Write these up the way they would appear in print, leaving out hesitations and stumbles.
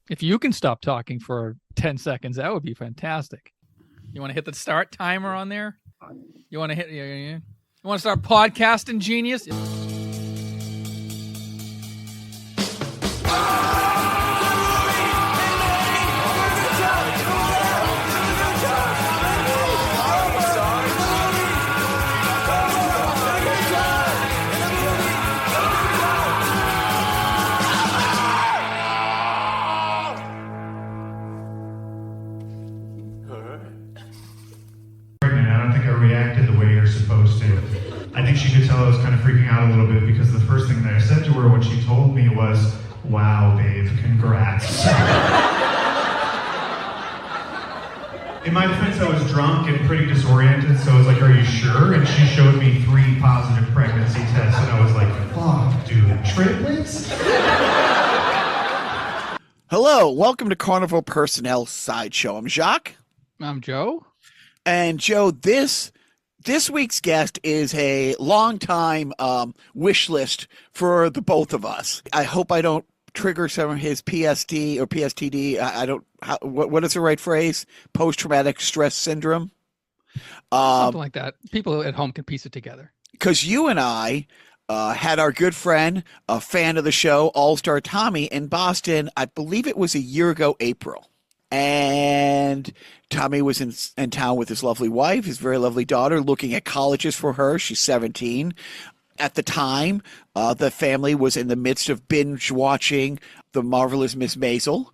If you can stop talking for 10 seconds, that would be fantastic. You want to hit the start timer on there? You want to hit? You want to start podcasting, genius? Reacted the way you're supposed to. I think she could tell I was kind of freaking out a little bit because the first thing that I said to her when she told me was, "Wow, babe, congrats." In my defense, I was drunk and pretty disoriented, so I was like, "Are you sure?" And she showed me 3 positive pregnancy tests, and I was like, "Fuck, dude, triplets?" Hello, welcome to Carnival Personnel Sideshow. I'm Jacques. I'm Joe. And Joe, this week's guest is a long-time wish list for the both of us. I hope I don't trigger some of his PSD or PSTD. I don't. What is the right phrase? Post-traumatic stress syndrome. Something like that. People at home can piece it together. Because you and I had our good friend, a fan of the show, All-Star Tommy, in Boston. I believe it was a year ago, April. And Tommy was in town with his lovely wife, his very lovely daughter, looking at colleges for her. She's 17. At the time, the family was in the midst of binge watching The Marvelous Miss Maisel.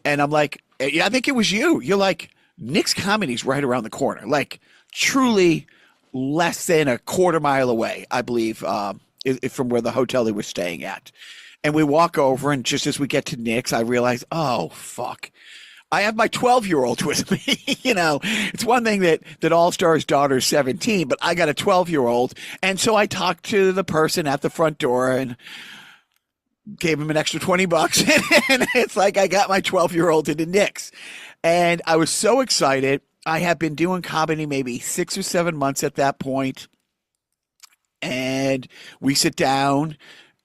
And I'm like, yeah, I think it was you. You're like, Nick's Comedy's right around the corner. Like, truly less than a quarter mile away, I believe, from where the hotel they were staying at. And we walk over, and just as we get to Nick's, I realize, oh, fuck. I have my 12-year-old with me. You know, it's one thing that All-Star's daughter's 17, but I got a 12-year-old. And so I talked to the person at the front door and gave him an extra $20. And it's like I got my 12-year-old into Nick's. And I was so excited. I had been doing comedy maybe 6 or 7 months at that point. And we sit down,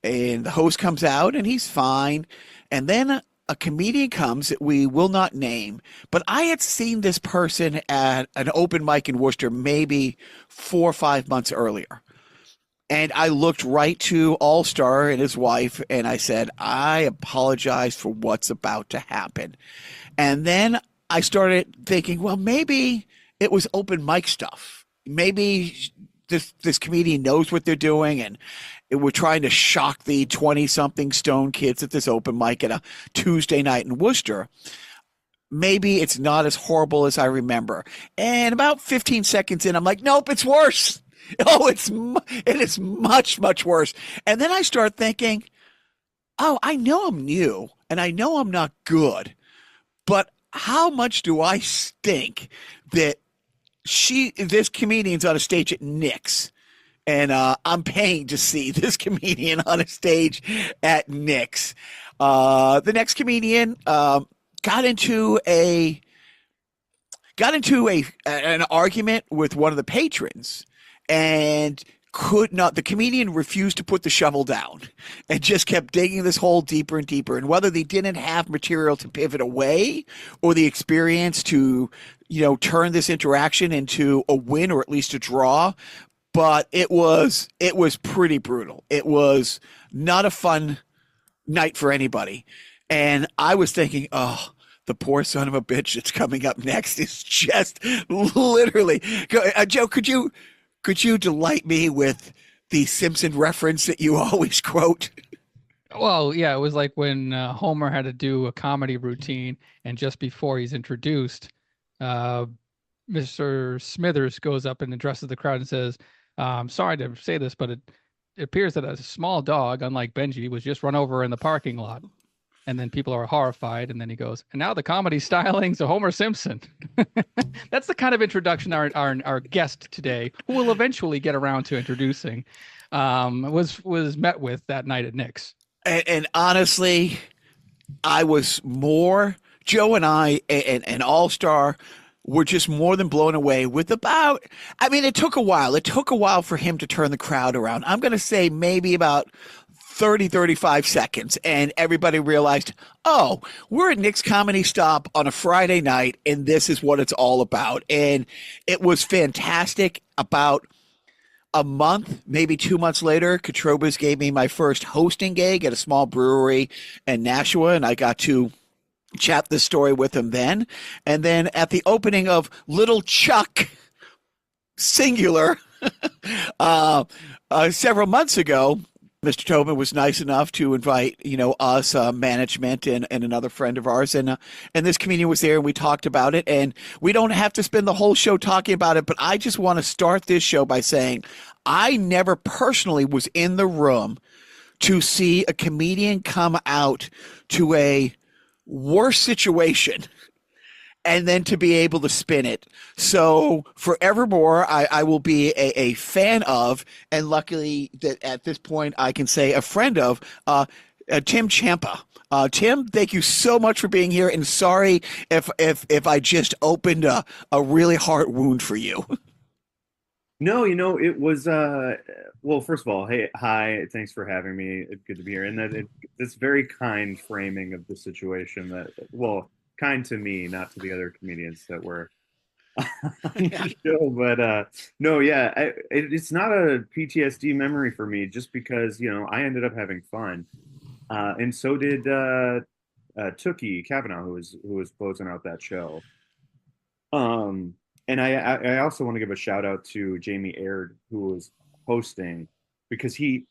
and the host comes out, and he's fine. And then a comedian comes that we will not name, but I had seen this person at an open mic in Worcester maybe 4 or 5 months earlier. And I looked right to All-Star and his wife, and I said, I apologize for what's about to happen. And then I started thinking, well, maybe it was open mic stuff. Maybe this comedian knows what they're doing, and we're trying to shock the 20-something stone kids at this open mic at a Tuesday night in Worcester. Maybe it's not as horrible as I remember. And about 15 seconds in, I'm like, nope, it's worse. Oh, it is much, much worse. And then I start thinking, oh, I know I'm new, and I know I'm not good, but how much do I stink that this comedian's on a stage at Nick's? And I'm paying to see this comedian on a stage at Nick's. The next comedian got into an argument with one of the patrons, and the comedian refused to put the shovel down and just kept digging this hole deeper and deeper. And whether they didn't have material to pivot away or the experience to, turn this interaction into a win or at least a draw, but it was pretty brutal. It was not a fun night for anybody. And I was thinking, oh, the poor son of a bitch that's coming up next is just literally. Joe, could you delight me with the Simpson reference that you always quote? Well, yeah, it was like when Homer had to do a comedy routine, and just before he's introduced, Mr. Smithers goes up and addresses the crowd and says, sorry to say this, but it appears that a small dog, unlike Benji, was just run over in the parking lot. And then people are horrified. And then he goes, and now the comedy stylings of Homer Simpson. That's the kind of introduction our guest today, who will eventually get around to introducing, was met with that night at Nick's. And honestly, I was more, Joe and I and All-Star were just more than blown away with it took a while. It took a while for him to turn the crowd around. I'm going to say maybe about 35 seconds. And everybody realized, oh, we're at Nick's Comedy Stop on a Friday night, and this is what it's all about. And it was fantastic. About a month, maybe 2 months later, Katrobas gave me my first hosting gig at a small brewery in Nashua, and I got to chat this story with him then. And then at the opening of Little Chuck, singular, several months ago, Mr. Tobin was nice enough to invite, us, management, and another friend of ours, and this comedian was there, and we talked about it. And we don't have to spend the whole show talking about it, but I just want to start this show by saying I never personally was in the room to see a comedian come out to a worse situation and then to be able to spin it. So forevermore, I will be a fan of, and luckily that at this point I can say a friend of, Tim Champa. Tim, thank you so much for being here, and sorry if I just opened a really heart wound for you. No, it was well, first of all, hey, hi, thanks for having me. It's good to be here. And it's very kind framing of the situation that, well, kind to me, not to the other comedians that were on the show. But no, yeah, it's not a PTSD memory for me, just because, I ended up having fun. And so did Tookie Kavanaugh, who was closing out that show. And I also want to give a shout out to Jamie Aird, who was hosting, because he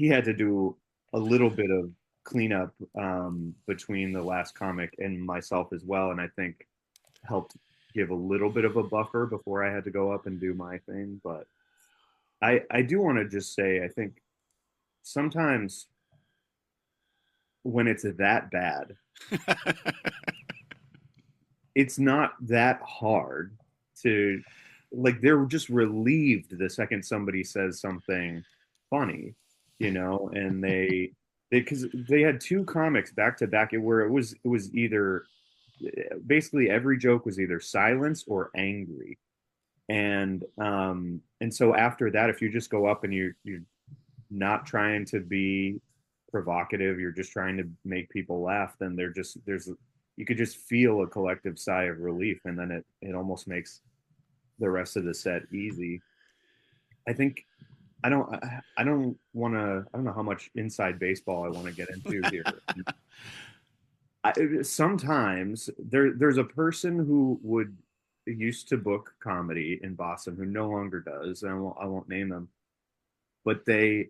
had to do a little bit of cleanup between the last comic and myself as well, and I think helped give a little bit of a buffer before I had to go up and do my thing. But I do want to just say, I think sometimes when it's that bad, it's not that hard to, like, they're just relieved the second somebody says something funny, and because they had two comics back to back where it was either, basically every joke was either silence or angry. And so after that, if you just go up and you're not trying to be provocative, you're just trying to make people laugh, then you could just feel a collective sigh of relief, and then it almost makes the rest of the set easy. I think I don't know how much inside baseball I want to get into here. Sometimes there's a person who used to book comedy in Boston who no longer does, and I won't name them, but they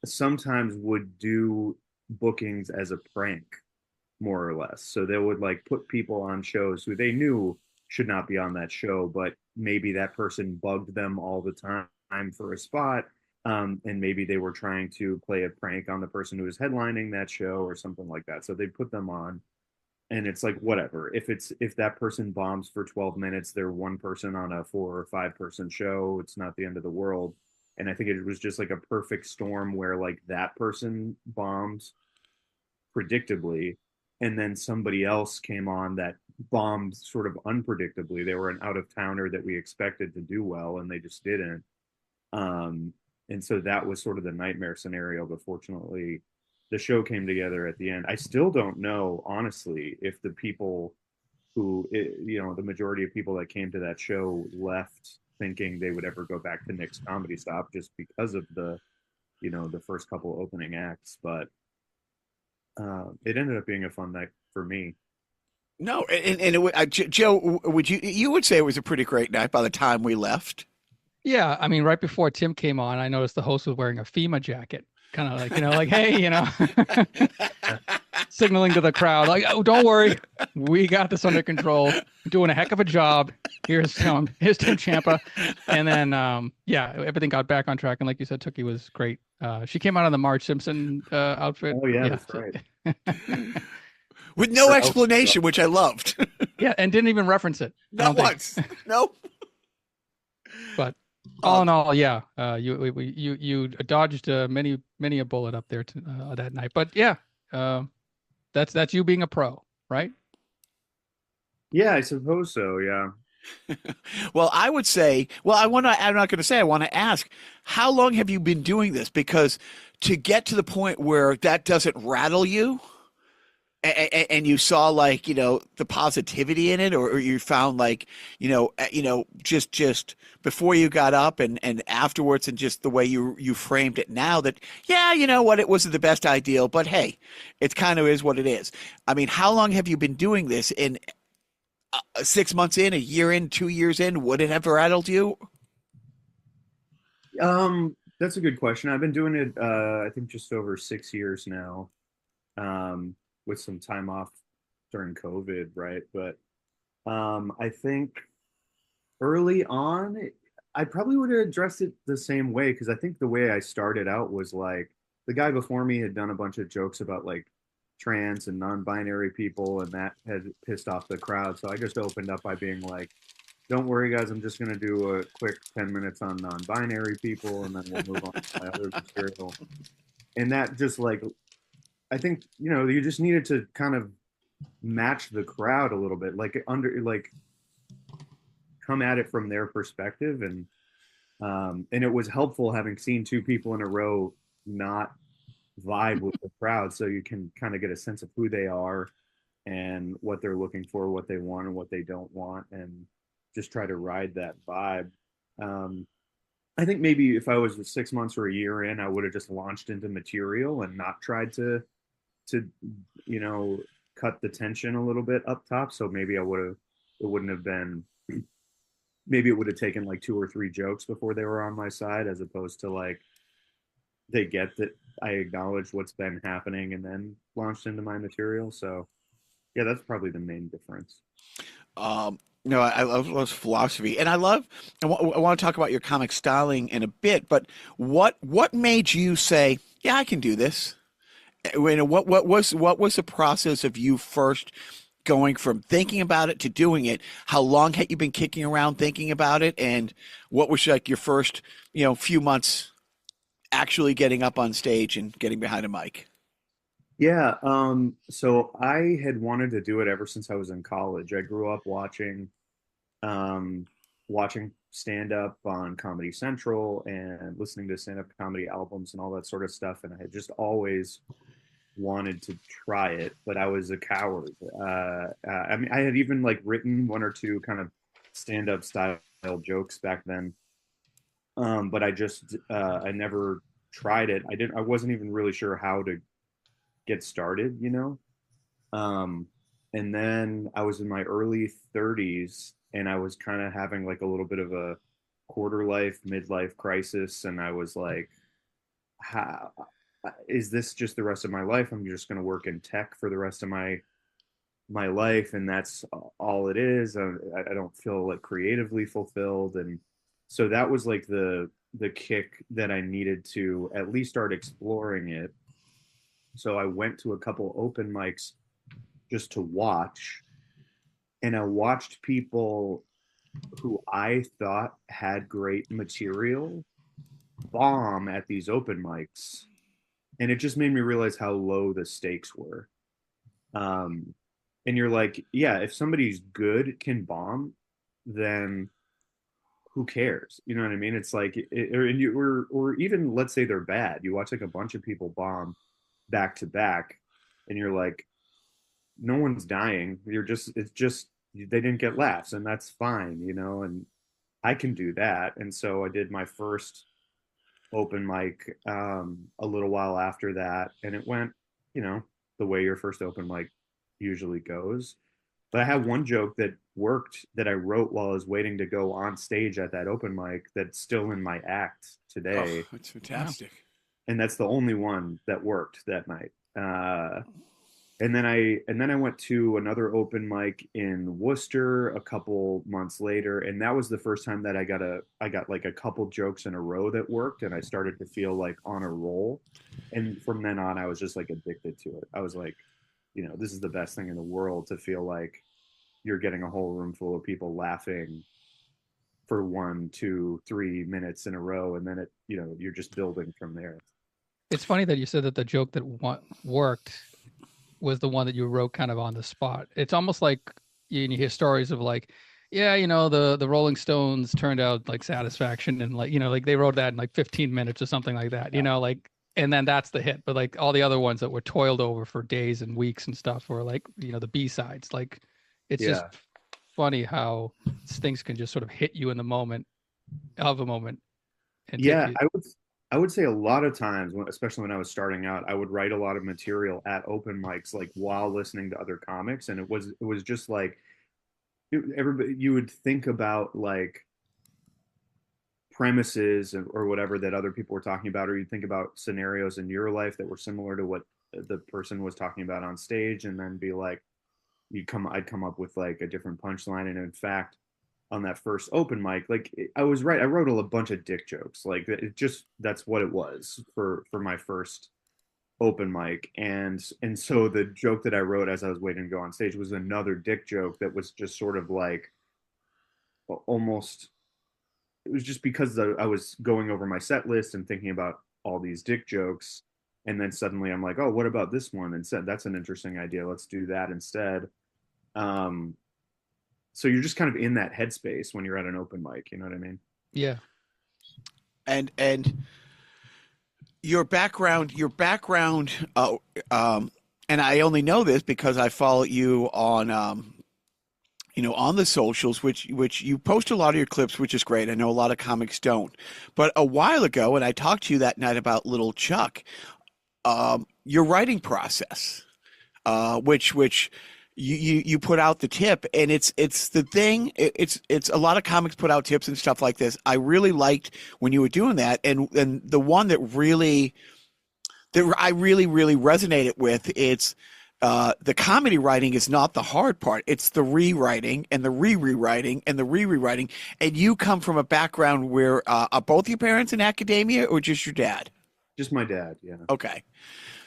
sometimes would do bookings as a prank, more or less. So they would, like, put people on shows who they knew should not be on that show, but maybe that person bugged them all the time for a spot, and maybe they were trying to play a prank on the person who was headlining that show or something like that. So they put them on, and it's like, whatever. If that person bombs for 12 minutes, they're one person on a 4 or 5 person show. It's not the end of the world. And I think it was just like a perfect storm where, like, that person bombed predictably, and then somebody else came on that bombed sort of unpredictably. They were an out-of-towner that we expected to do well, and they just didn't. And so that was sort of the nightmare scenario, but fortunately the show came together at the end. I still don't know, honestly, if the people the majority of people that came to that show left thinking they would ever go back to Nick's Comedy Stop just because of the first couple opening acts. But it ended up being a fun night for me. No, and Joe, you would say it was a pretty great night by the time we left? Yeah, I mean, right before Tim came on, I noticed the host was wearing a FEMA jacket, kind of like, like, hey, signaling to the crowd, like, oh, don't worry, we got this under control. You're doing a heck of a job. Here's Tim Champa. And then, everything got back on track. And like you said, Tookie was great. She came out in the Marge Simpson outfit. Oh, yeah, that's right. With no explanation, which I loved. Yeah, and didn't even reference it. Not once. Nope. But all in all, yeah, you dodged many a bullet up there that night. But yeah, that's you being a pro, right? Yeah, I suppose so. Yeah. Well, I would say, I'm not going to say, I want to ask, how long have you been doing this? Because to get to the point where that doesn't rattle you, and you saw like, the positivity in it, or you found like, just before you got up and afterwards, and just the way you framed it now that, yeah, you know what, it wasn't the best ideal, but hey, it kind of is what it is. I mean, how long have you been doing this? And 6 months in, a year in, 2 years in, would it have rattled you? That's a good question. I've been doing it, I think just over 6 years now, with some time off during COVID, right? But I think early on, I probably would have addressed it the same way because I think the way I started out was like the guy before me had done a bunch of jokes about like trans and non-binary people, and that had pissed off the crowd. So I just opened up by being like, "Don't worry, guys, I'm just gonna do a quick 10 minutes on non-binary people, and then we'll move on to my other material." And that just like, I think you just needed to kind of match the crowd a little bit, like come at it from their perspective, and it was helpful having seen two people in a row not vibe with the crowd, so you can kind of get a sense of who they are and what they're looking for, what they want and what they don't want, and just try to ride that vibe. um, I think maybe if I was 6 months or a year in, I would have just launched into material and not tried to you know cut the tension a little bit up top. So maybe it wouldn't have been, maybe it would have taken like two or three jokes before they were on my side, as opposed to like they get that I acknowledge what's been happening and then launched into my material. So yeah, that's probably the main difference. No, I love philosophy, and I want to talk about your comic styling in a bit. But what made you say, "Yeah, I can do this"? What was the process of you first going from thinking about it to doing it? How long had you been kicking around thinking about it, and what was like your first, few months actually getting up on stage and getting behind a mic? Yeah, so I had wanted to do it ever since I was in college. I grew up um, watching stand up on Comedy Central and listening to stand up comedy albums and all that sort of stuff. And I had just always wanted to try it, but I was a coward. I mean, I had even like written one or two kind of stand up style jokes back then. But I never tried it. I wasn't even really sure how to get started. Um, and then I was in my early 30s and I was kind of having like a little bit of a quarter life, midlife crisis. And I was like, how is this just the rest of my life? I'm just going to work in tech for the rest of my life, and that's all it is. I don't feel like creatively fulfilled, and so that was like the kick that I needed to at least start exploring it. So I went to a couple open mics just to watch, and I watched people who I thought had great material bomb at these open mics, and it just made me realize how low the stakes were. Um, and you're like, yeah, if somebody's good can bomb, then who cares? You know what I mean? It's like, or even let's say they're bad. You watch like a bunch of people bomb back to back, and you're like, no one's dying. It's just they didn't get laughs, and that's fine. And I can do that. And so I did my first open mic a little while after that, and it went, the way your first open mic usually goes. But I had one joke that worked that I wrote while I was waiting to go on stage at that open mic that's still in my act Oh, today. that's fantastic. And that's the only one that worked that night. And then I went to another open mic in Worcester a couple months later, and that was the first time that I got like a couple jokes in a row that worked, and I started to feel like on a roll. And from then on, I was just like addicted to it. I was like, this is the best thing in the world to feel like you're getting a whole room full of people laughing for 1, 2, 3 minutes in a row, and then you're just building from there. It's funny that you said that the joke that worked was the one that you wrote kind of on the spot. It's almost like you hear stories of like, Yeah, the Rolling Stones turned out like Satisfaction, and like like they wrote that in like 15 minutes or something like that. Like, and then that's the hit. But like all the other ones that were toiled over for days and weeks and stuff were like the B-sides. Like, it's just Yeah. funny how things can just sort of hit you in the moment of a moment and take Yeah, you. I would say a lot of times, especially when I was starting out, I would write a lot of material at open mics, like while listening to other comics, and it was just like everybody, you would think about like premises or whatever that other people were talking about, or you'd think about scenarios in your life that were similar to what the person was talking about on stage, and then be like, I'd come up with like a different punchline. And in fact, on that first open mic, like I was right, I wrote a bunch of dick jokes. Like that's what it was for my first open mic. And so the joke that I wrote as I was waiting to go on stage was another dick joke that was just sort of like almost, it was just because I was going over my set list and thinking about all these dick jokes, and then suddenly I'm like, oh, what about this one? And said that's an interesting idea, let's do that instead. um so you're just kind of in that headspace when you're at an open mic, you know what I mean? Yeah. And your background, and I only know this because I follow you on, on the socials, which you post a lot of your clips, which is great. I know a lot of comics don't, but a while ago, and I talked to you that night about Little Chuck, your writing process, which you put out the tip, and it's the thing. It's a lot of comics put out tips and stuff like this. I really liked when you were doing that, and the one that I really resonated with, it's the comedy writing is not the hard part. It's the rewriting and the rewriting and the rewriting. And you come from a background where are both your parents in academia or just your dad? Just my dad, yeah. Okay.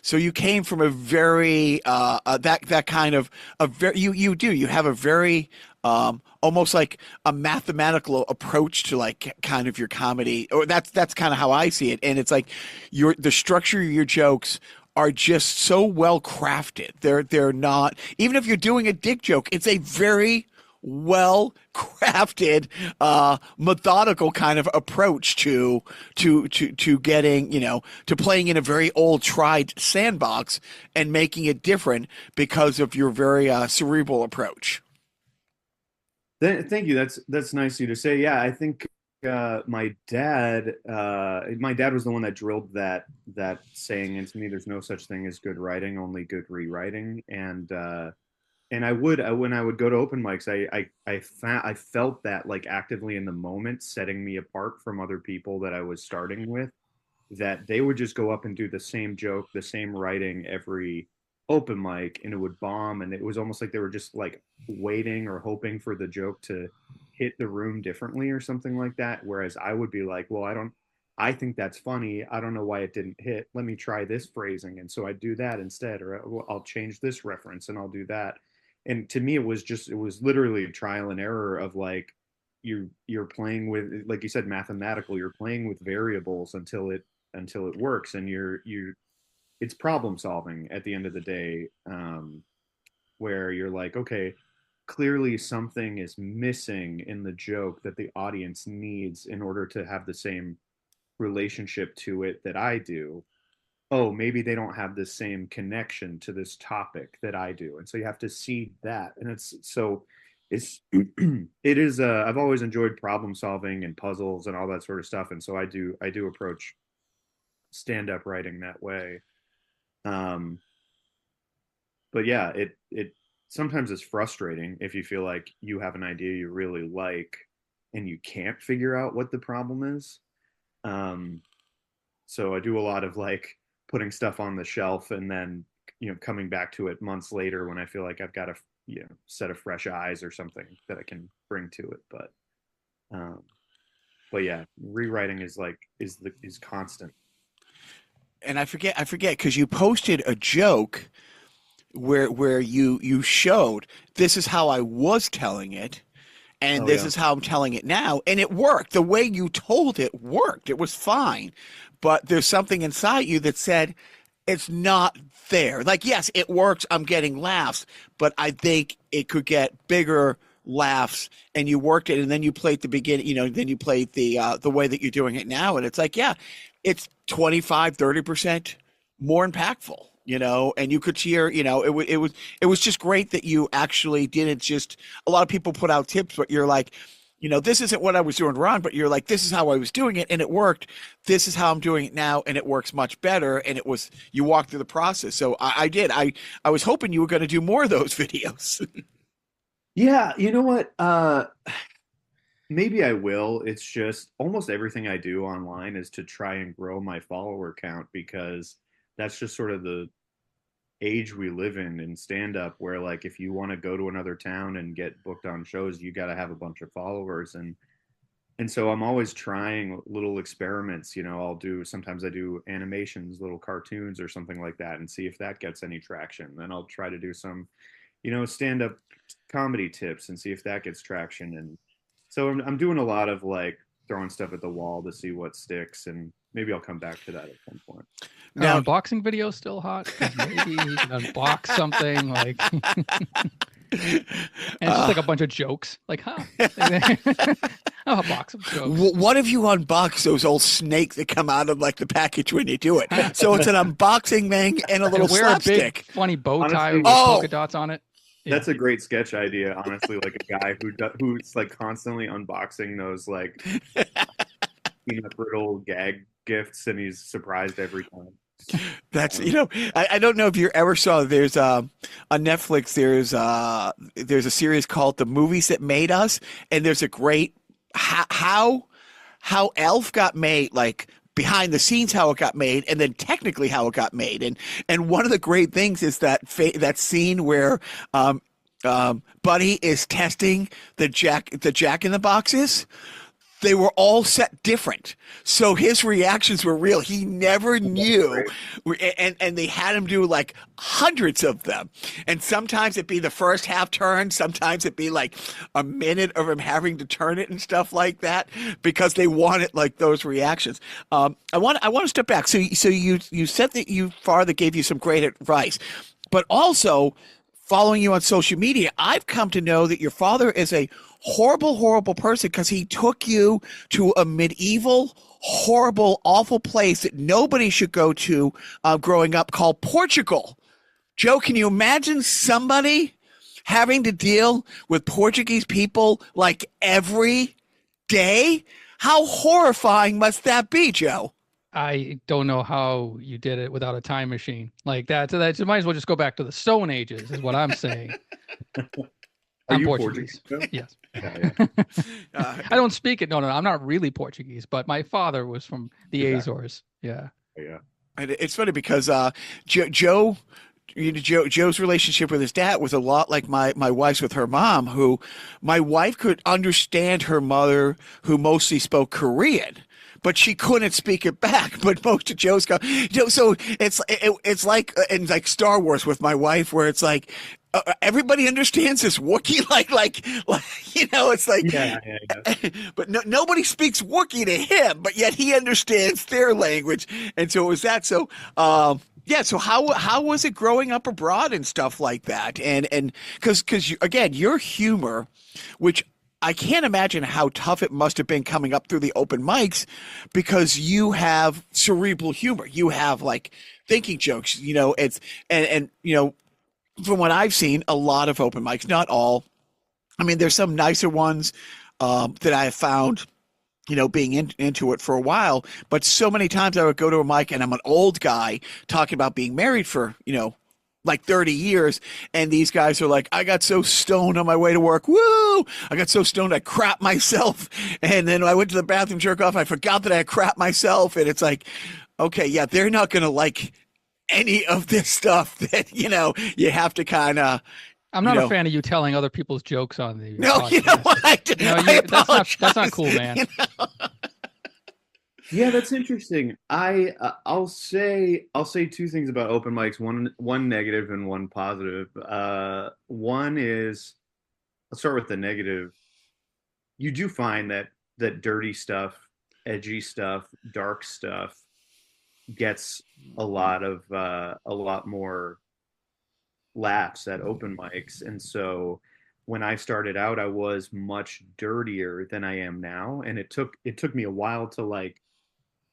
So you came from a very that kind of a very you have a very almost like a mathematical approach to like kind of your comedy, or that's kind of how I see it. And it's like the structure of your jokes are just so well crafted. They're not, even if you're doing a dick joke, it's a very well crafted, methodical kind of approach to getting, to playing in a very old tried sandbox and making it different because of your very cerebral approach. Thank you. That's nice of you to say. Yeah, I think my dad was the one that drilled that saying into me. There's no such thing as good writing, only good rewriting. And when I would go to open mics, I felt that like actively in the moment, setting me apart from other people that I was starting with, that they would just go up and do the same joke, the same writing every open mic, and it would bomb. And it was almost like they were just like waiting or hoping for the joke to hit the room differently or something like that. Whereas I would be like, well, I think that's funny. I don't know why it didn't hit. Let me try this phrasing. And so I do that instead, or I'll change this reference and I'll do that. And to me, it was literally a trial and error of like, you're playing with, like you said, mathematical, you're playing with variables until it works. And it's problem solving at the end of the day, where you're like, okay, clearly something is missing in the joke that the audience needs in order to have the same relationship to it that I do. Oh, maybe they don't have the same connection to this topic that I do. And so you have to see that. And it's it is I've always enjoyed problem solving and puzzles and all that sort of stuff. And so I do approach stand up writing that way. Um, but yeah, it sometimes is frustrating if you feel like you have an idea you really like and you can't figure out what the problem is. So I do a lot of like putting stuff on the shelf and then coming back to it months later when I feel like I've got a set of fresh eyes or something that I can bring to it. Um, but yeah, rewriting is constant. And I forget because you posted a joke where you showed this is how I was telling it, and Oh this yeah. is how I'm telling it now, and it worked. The way you told it worked. It was fine, but there's something inside you that said it's not there. Like, yes, it works. I'm getting laughs, but I think it could get bigger, laughs, and you worked it, and then you played the beginning, then you played the way that you're doing it now, and it's like, yeah, it's 25-30% more impactful, and you could hear, it was just great that you actually didn't just, a lot of people put out tips, but you're like, this isn't what I was doing wrong, but you're like, this is how I was doing it and it worked. This is how I'm doing it now and it works much better. And you walked through the process. So I did. I was hoping you were going to do more of those videos. Yeah, you know what? Maybe I will. It's just almost everything I do online is to try and grow my follower count, because that's just sort of the age we live in stand up, where like if you want to go to another town and get booked on shows, you got to have a bunch of followers. And so I'm always trying little experiments. Sometimes I do animations, little cartoons or something like that, and see if that gets any traction. Then I'll try to do some stand up comedy tips and see if that gets traction. And so I'm doing a lot of like throwing stuff at the wall to see what sticks, and maybe I'll come back to that at some point. Now, unboxing video still hot? 'Cause maybe you can unbox something like, and it's just like a bunch of jokes. Like, I'll unbox some jokes. What if you unbox those old snakes that come out of like the package when you do it? So it's an unboxing thing and a little wear slapstick. a big funny bow tie Honestly, with polka dots on it. That's a great sketch idea, honestly. Like a guy who's like constantly unboxing those like peanut brittle gag gifts, and he's surprised every time. That's I don't know if you ever saw. There's on Netflix. There's a series called The Movies That Made Us, and there's a great how Elf got made, like behind the scenes how it got made, and then technically how it got made. And one of the great things is that scene where Buddy is testing the Jack in the Boxes. They were all set different, so his reactions were real. He never knew, and they had him do like hundreds of them. And sometimes it'd be the first half turn, sometimes it'd be like a minute of him having to turn it and stuff like that, because they wanted like those reactions. I want to step back. So you said that your father gave you some great advice, but also following you on social media, I've come to know that your father is a horrible, horrible person, because he took you to a medieval, horrible, awful place that nobody should go to growing up, called Portugal. Joe, can you imagine somebody having to deal with Portuguese people like every day? How horrifying must that be, Joe? I don't know how you did it without a time machine like that. So that you might as well just go back to the Stone Ages, is what I'm saying. Are I'm you Portuguese. Yes. Yeah. I don't speak it. No, I'm not really Portuguese, but my father was from the Azores. Yeah. Yeah. And it's funny because Joe's relationship with his dad was a lot like my wife's with her mom, who my wife could understand her mother, who mostly spoke Korean, but she couldn't speak it back. But most of Joe's so it's like in like Star Wars with my wife, where it's like everybody understands this Wookiee, like it's like, yeah. But nobody speaks Wookiee to him, but yet he understands their language, and so it was that. So yeah. So how was it growing up abroad and stuff like that? And because again, your humor, which I can't imagine how tough it must have been coming up through the open mics, because you have cerebral humor. You have like thinking jokes, it's, and from what I've seen, a lot of open mics, not all. I mean, there's some nicer ones that I have found, being into it for a while. But so many times I would go to a mic and I'm an old guy talking about being married for, like 30 years. And these guys are like, I got so stoned on my way to work. Woo! I got so stoned I crapped myself. And then I went to the bathroom, jerk off. I forgot that I crapped myself. And it's like, okay, yeah, they're not going to like any of this stuff that, you have to kind of. I'm not a fan of you telling other people's jokes on the No, podcast. what? That's not cool, man. Yeah, that's interesting. I'll say two things about open mics. One negative and one positive. One is, I'll start with the negative. You do find that dirty stuff, edgy stuff, dark stuff gets a lot more laughs at open mics, and so when I started out, I was much dirtier than I am now, and it took me a while to like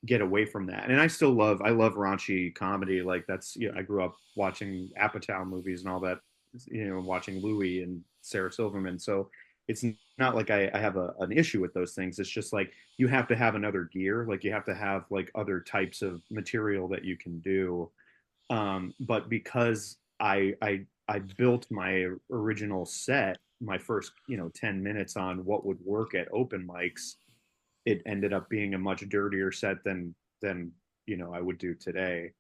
get away from that. And I love raunchy comedy. Like that's, I grew up watching Apatow movies and all that, watching Louis and Sarah Silverman. So it's not like I have an issue with those things. It's just like you have to have another gear. Like you have to have like other types of material that you can do. But because I built my original set, my first 10 minutes on what would work at open mics, it ended up being a much dirtier set than I would do today.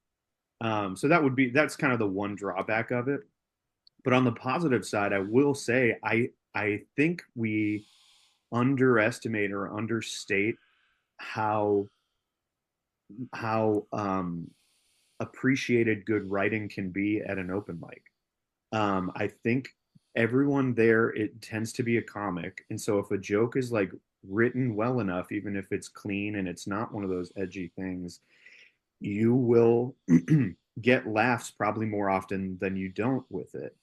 So that's kind of the one drawback of it. But on the positive side, I will say I think we underestimate or understate how appreciated good writing can be at an open mic. I think everyone there, it tends to be a comic, and so if a joke is like written well enough, even if it's clean and it's not one of those edgy things, you will get laughs probably more often than you don't with it.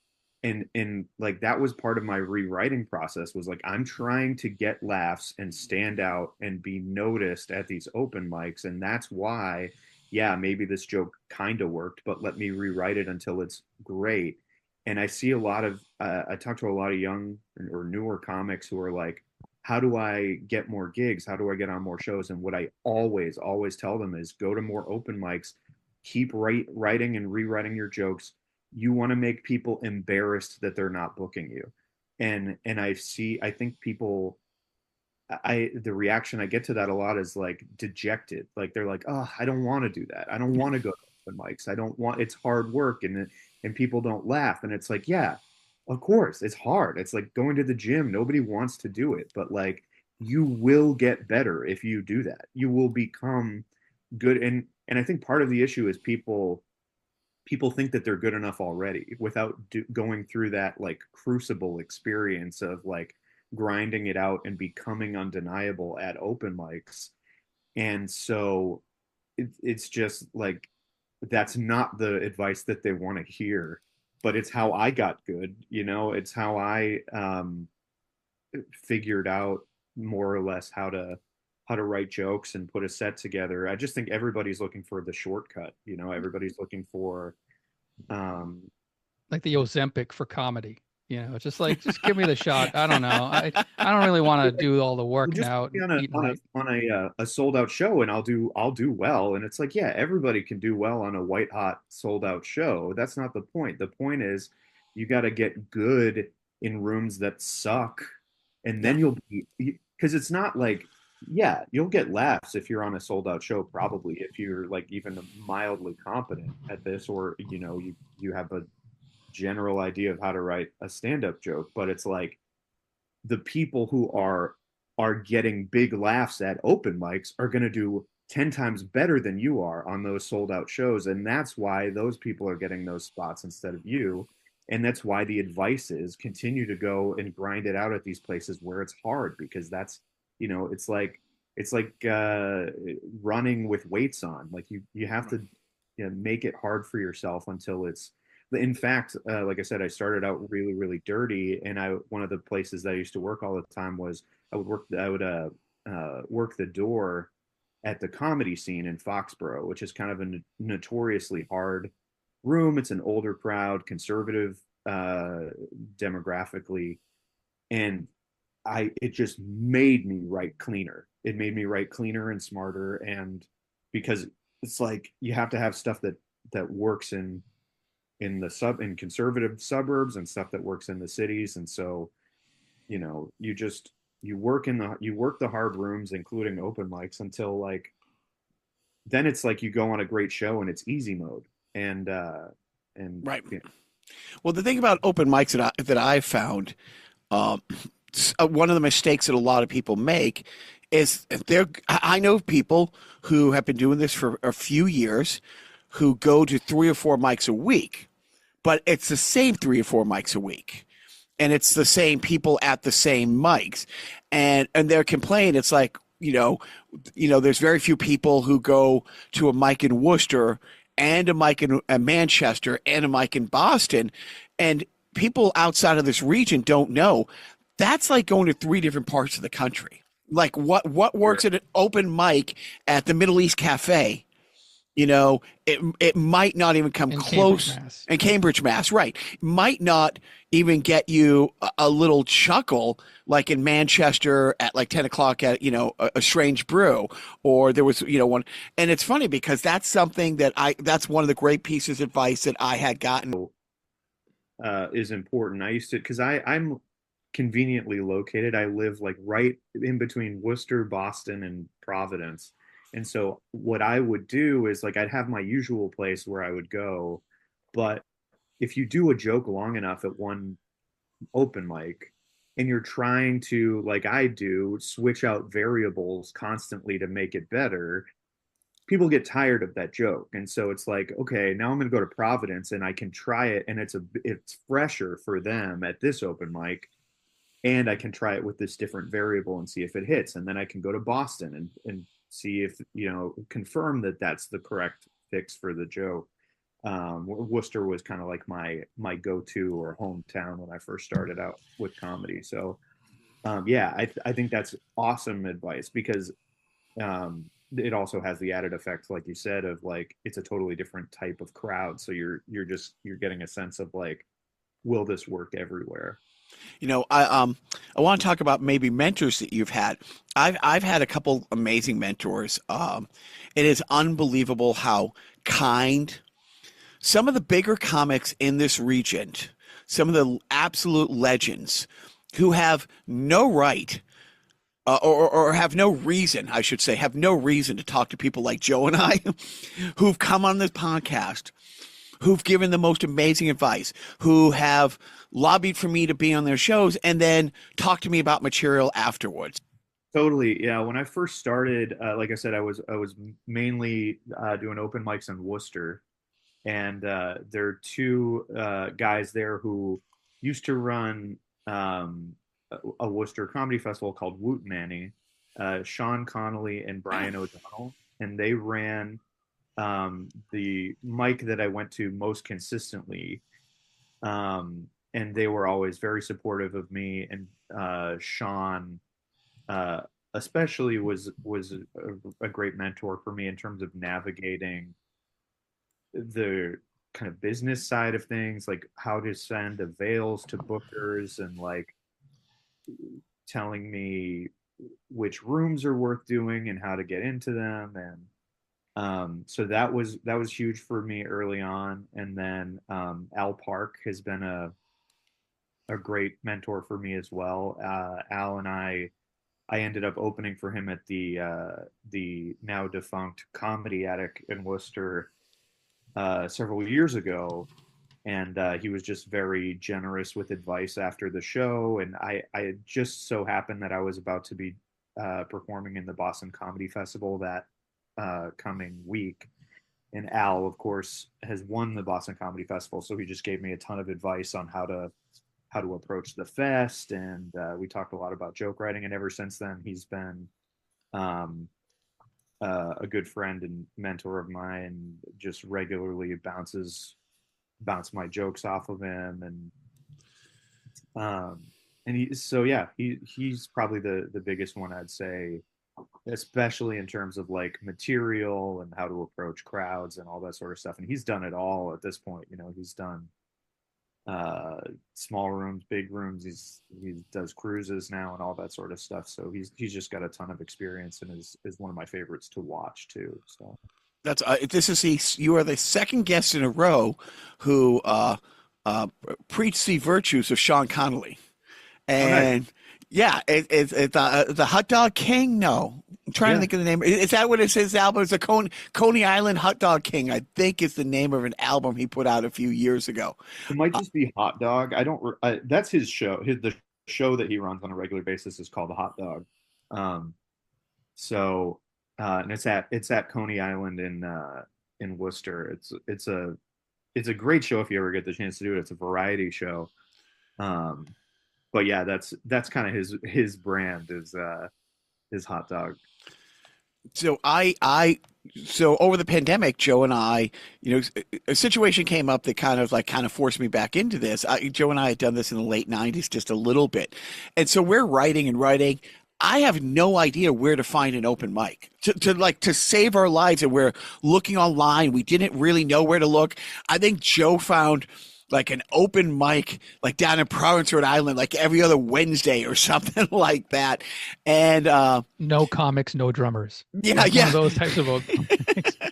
And like that was part of my rewriting process, was like I'm trying to get laughs and stand out and be noticed at these open mics, and that's why, yeah, maybe this joke kind of worked, but let me rewrite it until it's great. And I see a lot of I talk to a lot of young or newer comics who are like, how do I get more gigs? How do I get on more shows? And what I always tell them is go to more open mics, keep writing and rewriting your jokes. You want to make people embarrassed that they're not booking you. And I think people, the reaction I get to that a lot is like dejected. Like they're like, oh, I don't want to do that. I don't want to go to open mics. It's hard work and people don't laugh. And it's like, yeah, of course it's hard. It's like going to the gym. Nobody wants to do it, but like you will get better if you do that. You will become good. And I think part of the issue is people think that they're good enough already without going through that like crucible experience of like grinding it out and becoming undeniable at open mics. And so it's just like, that's not the advice that they want to hear, but it's how I got good. It's how I figured out more or less how to write jokes and put a set together. I just think everybody's looking for the shortcut. Everybody's looking for like the Ozempic for comedy. Just give me the shot. I don't know. I don't really want to do all the work now. On a sold out show, and I'll do well. And it's like, yeah, everybody can do well on a white hot sold out show. That's not the point. The point is you got to get good in rooms that suck, and then you'll be, because it's not like, yeah, you'll get laughs if you're on a sold out show, probably if you're like even mildly competent at this, or you have a general idea of how to write a stand-up joke. But it's like the people who are getting big laughs at open mics are going to do 10 times better than you are on those sold out shows, and that's why those people are getting those spots instead of you. And that's why the advice is continue to go and grind it out at these places where it's hard, because that's it's like running with weights on. Like you have to make it hard for yourself until it's, in fact, like I said, I started out really, really dirty, and one of the places that I used to work all the time was I would work the door at the comedy scene in Foxborough, which is kind of a notoriously hard room. It's an older crowd, conservative demographically, and it just made me write cleaner. It made me write cleaner and smarter, and because it's like you have to have stuff that works in conservative suburbs and stuff that works in the cities. And so you work the hard rooms, including open mics, until like then it's like you go on a great show and it's easy mode. And right. Well, the thing about open mics that I've found, one of the mistakes that a lot of people make is I know people who have been doing this for a few years who go to 3 or 4 mics a week, but it's the same 3 or 4 mics a week. And it's the same people at the same mics, and their complaint. It's like, there's very few people who go to a mic in Worcester and a mic in Manchester and a mic in Boston. And people outside of this region don't know, that's like going to 3 different parts of the country. Like what works at an open mic at the Middle East Cafe, it might not even come In Cambridge, close. Mass. In Cambridge, Mass, right? Might not even get you a little chuckle like in Manchester at like 10 o'clock at a strange brew, or there was one. And it's funny because that's something that's one of the great pieces of advice that I had gotten. Is important. I used to, because I'm conveniently located. I live like right in between Worcester, Boston, and Providence. And so what I would do is like I'd have my usual place where I would go, but if you do a joke long enough at one open mic and you're trying to, like I do, switch out variables constantly to make it better, people get tired of that joke. And so it's like, okay, now I'm going to go to Providence and I can try it, and it's fresher for them at this open mic, and I can try it with this different variable and see if it hits. And then I can go to Boston and see if, confirm that that's the correct fix for the joke. Worcester was kind of like my go-to or hometown when I first started out with comedy. So yeah, I think that's awesome advice, because it also has the added effect, like you said, of like it's a totally different type of crowd. So you're getting a sense of like, will this work everywhere? I want to talk about maybe mentors that you've had. I've had a couple amazing mentors. It is unbelievable how kind some of the bigger comics in this region, some of the absolute legends who have no right or have no reason, I should say, have no reason to talk to people like Joe and I, who've come on this podcast, who've given the most amazing advice, who have lobbied for me to be on their shows, and then talk to me about material afterwards. Totally. Yeah. When I first started, like I said, I was mainly doing open mics in Worcester, and there are two guys there who used to run a Worcester comedy festival called Woot Manny, Sean Connolly and Brian O'Donnell, and they ran the mic that I went to most consistently. And they were always very supportive of me. And Sean, especially, was a great mentor for me in terms of navigating the kind of business side of things, like how to send avails to bookers, and like telling me which rooms are worth doing and how to get into them. And so that was huge for me early on. And then Al Park has been a great mentor for me as well. Al and I ended up opening for him at the now defunct Comedy Attic in Worcester several years ago, and he was just very generous with advice after the show. And I just so happened that I was about to be performing in the Boston Comedy Festival that coming week. And Al, of course, has won the Boston Comedy Festival, so he just gave me a ton of advice on how to approach the fest. And we talked a lot about joke writing. And ever since then, he's been a good friend and mentor of mine. Just regularly bounce my jokes off of him. And he's probably the biggest one, I'd say, especially in terms of like material and how to approach crowds and all that sort of stuff. And he's done it all at this point. He's done small rooms, big rooms. He does cruises now and all that sort of stuff. So he's just got a ton of experience, and is one of my favorites to watch too. So That's you are the second guest in a row who preached the virtues of Sean Connolly, and yeah, it's the Hot Dog King. No, I'm trying to think of the name. Is that what it says? The album is the Coney Island Hot Dog King, I think, is the name of an album he put out a few years ago. it might just be Hot Dog. I don't. That's his show. The show that he runs on a regular basis is called the Hot Dog. So and it's at Coney Island in Worcester. It's a great show if you ever get the chance to do it. It's a variety show. But yeah, that's kind of his brand is his Hot Dog. So I so over the pandemic, Joe and I, a situation came up that kind of forced me back into this. Joe and I had done this in the late '90s, just a little bit, and so we're writing and writing. I have no idea where to find an open mic to save our lives, and we're looking online. We didn't really know where to look. I think Joe found like an open mic like down in Providence, Rhode Island, like every other Wednesday or something like that. And No comics, no drummers. yeah, Like one yeah. of those types of open mics.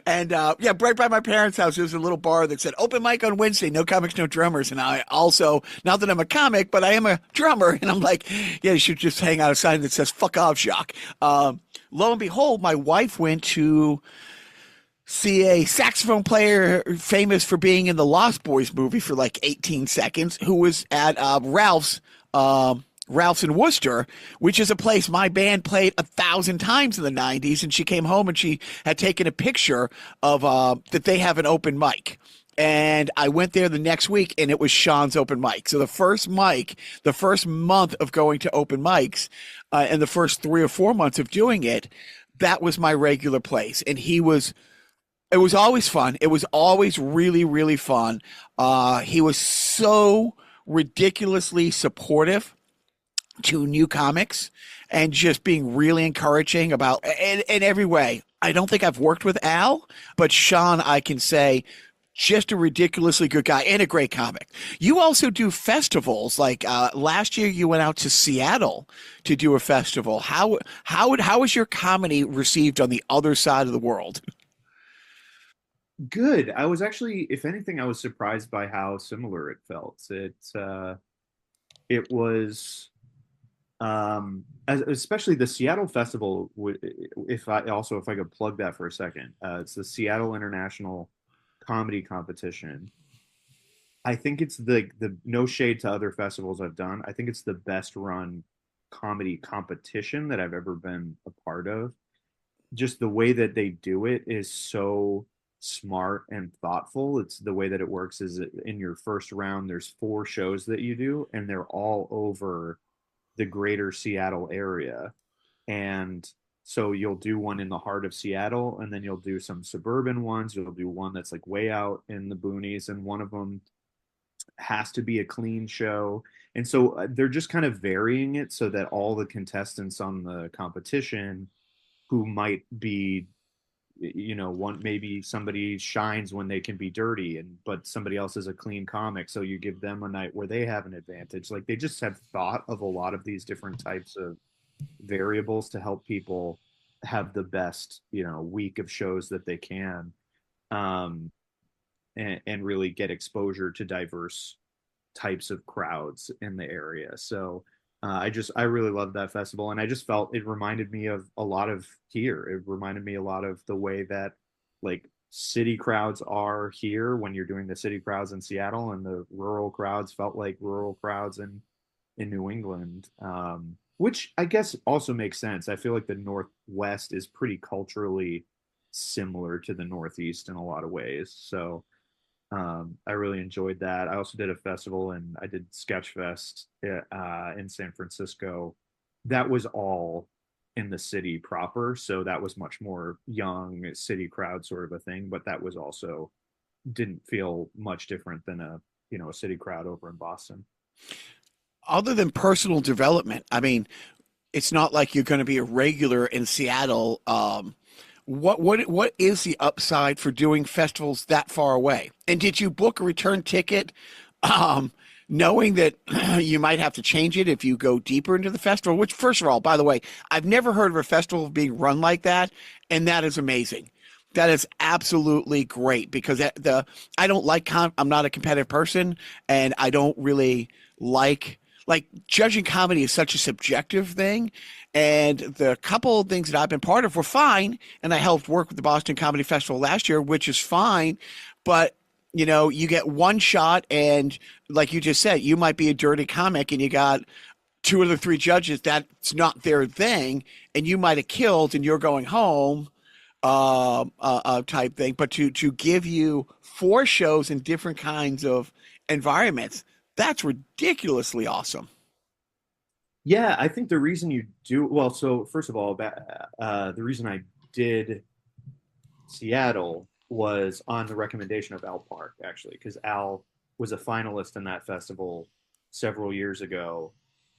And yeah, right by my parents' house, there's a little bar that said open mic on Wednesday, no comics, no drummers. And I also, not that I'm a comic, but I am a drummer. And I'm like, yeah, you should just hang out a sign that says fuck off, Jacques. Lo and behold, my wife went to see a saxophone player famous for being in the Lost Boys movie for like 18 seconds, who was at Ralph's in Worcester, which is a place my band played 1,000 times in the '90s. And she came home and she had taken a picture of that they have an open mic. And I went there the next week, and it was Sean's open mic. So the first mic, the first month of going to open mics, and the first 3 or 4 months of doing it, that was my regular place. And it was always fun. It was always really, really fun. He was so ridiculously supportive to new comics and just being really encouraging about in every way. I don't think I've worked with Al, but Sean, I can say, just a ridiculously good guy and a great comic. You also do festivals. Like last year, you went out to Seattle to do a festival. How was your comedy received on the other side of the world? Good. I was actually, if anything, I was surprised by how similar it felt. It was especially the Seattle Festival. If I could plug that for a second, it's the Seattle International Comedy Competition. I think it's the no shade to other festivals I've done. I think it's the best run comedy competition that I've ever been a part of. Just the way that they do it is so smart and thoughtful. It's the way that it works is in your first round, there's 4 shows that you do, and they're all over the greater Seattle area. And so you'll do one in the heart of Seattle, and then you'll do some suburban ones. You'll do one that's like way out in the boonies, and one of them has to be a clean show. And so they're just kind of varying it so that all the contestants on the competition who might be, one, maybe somebody shines when they can be dirty, but somebody else is a clean comic, so you give them a night where they have an advantage. Like, they just have thought of a lot of these different types of variables to help people have the best week of shows that they can, um and really get exposure to diverse types of crowds in the area. So I really loved that festival, and I just felt it reminded me of a lot of here. It reminded me a lot of the way that like city crowds are here when you're doing the city crowds in Seattle, and the rural crowds felt like rural crowds in New England, which I guess also makes sense. I feel like the Northwest is pretty culturally similar to the Northeast in a lot of ways. So I really enjoyed that. I also did a festival, and I did Sketchfest in San Francisco. That was all in the city proper, so that was much more young city crowd sort of a thing. But that was also didn't feel much different than a city crowd over in Boston. Other than personal development, I mean, it's not like you're going to be a regular in Seattle. What is the upside for doing festivals that far away? And did you book a return ticket, knowing that you might have to change it if you go deeper into the festival? Which, first of all, by the way, I've never heard of a festival being run like that, and that is amazing. That is absolutely great because I don't like I'm not a competitive person, and I don't really like judging comedy is such a subjective thing. And the couple of things that I've been part of were fine. And I helped work with the Boston Comedy Festival last year, which is fine. But, you get one shot, and like you just said, you might be a dirty comic and you got 2 or 3 judges. That's not their thing. And you might have killed and you're going home, type thing. But to give you 4 shows in different kinds of environments, that's ridiculously awesome. Yeah, I think the reason you do well, so first of all, the reason I did Seattle was on the recommendation of Al Park, actually, because Al was a finalist in that festival several years ago.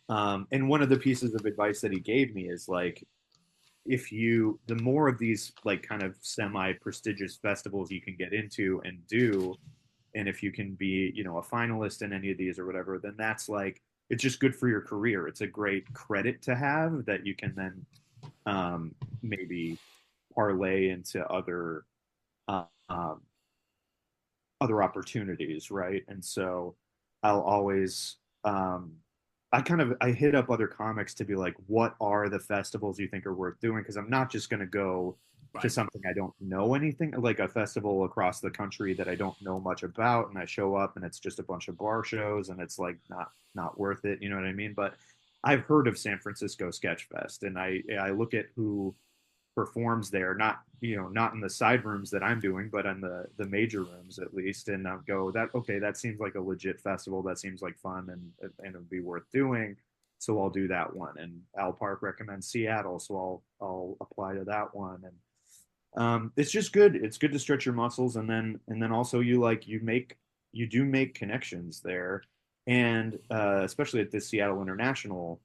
And one of the pieces of advice that he gave me is like, the more of these like kind of semi-prestigious festivals you can get into and do, and if you can be, a finalist in any of these or whatever, then that's like, it's just good for your career. It's a great credit to have that you can then maybe parlay into uh, um, other opportunities, right? And so I'll always I hit up other comics to be like, what are the festivals you think are worth doing? Because I'm not just going to go to something I don't know anything, like a festival across the country that I don't know much about, and I show up and it's just a bunch of bar shows and it's like not worth it. You know what I mean? But I've heard of San Francisco Sketch Fest, and I look at who performs there, not in the side rooms that I'm doing, but in the major rooms at least, and I'll go, that seems like a legit festival, that seems like fun, and it'll be worth doing, so I'll do that one. And Al Park recommends Seattle, so I'll apply to that one. And it's just good. It's good to stretch your muscles, and then also you do make connections there, and especially at this Seattle International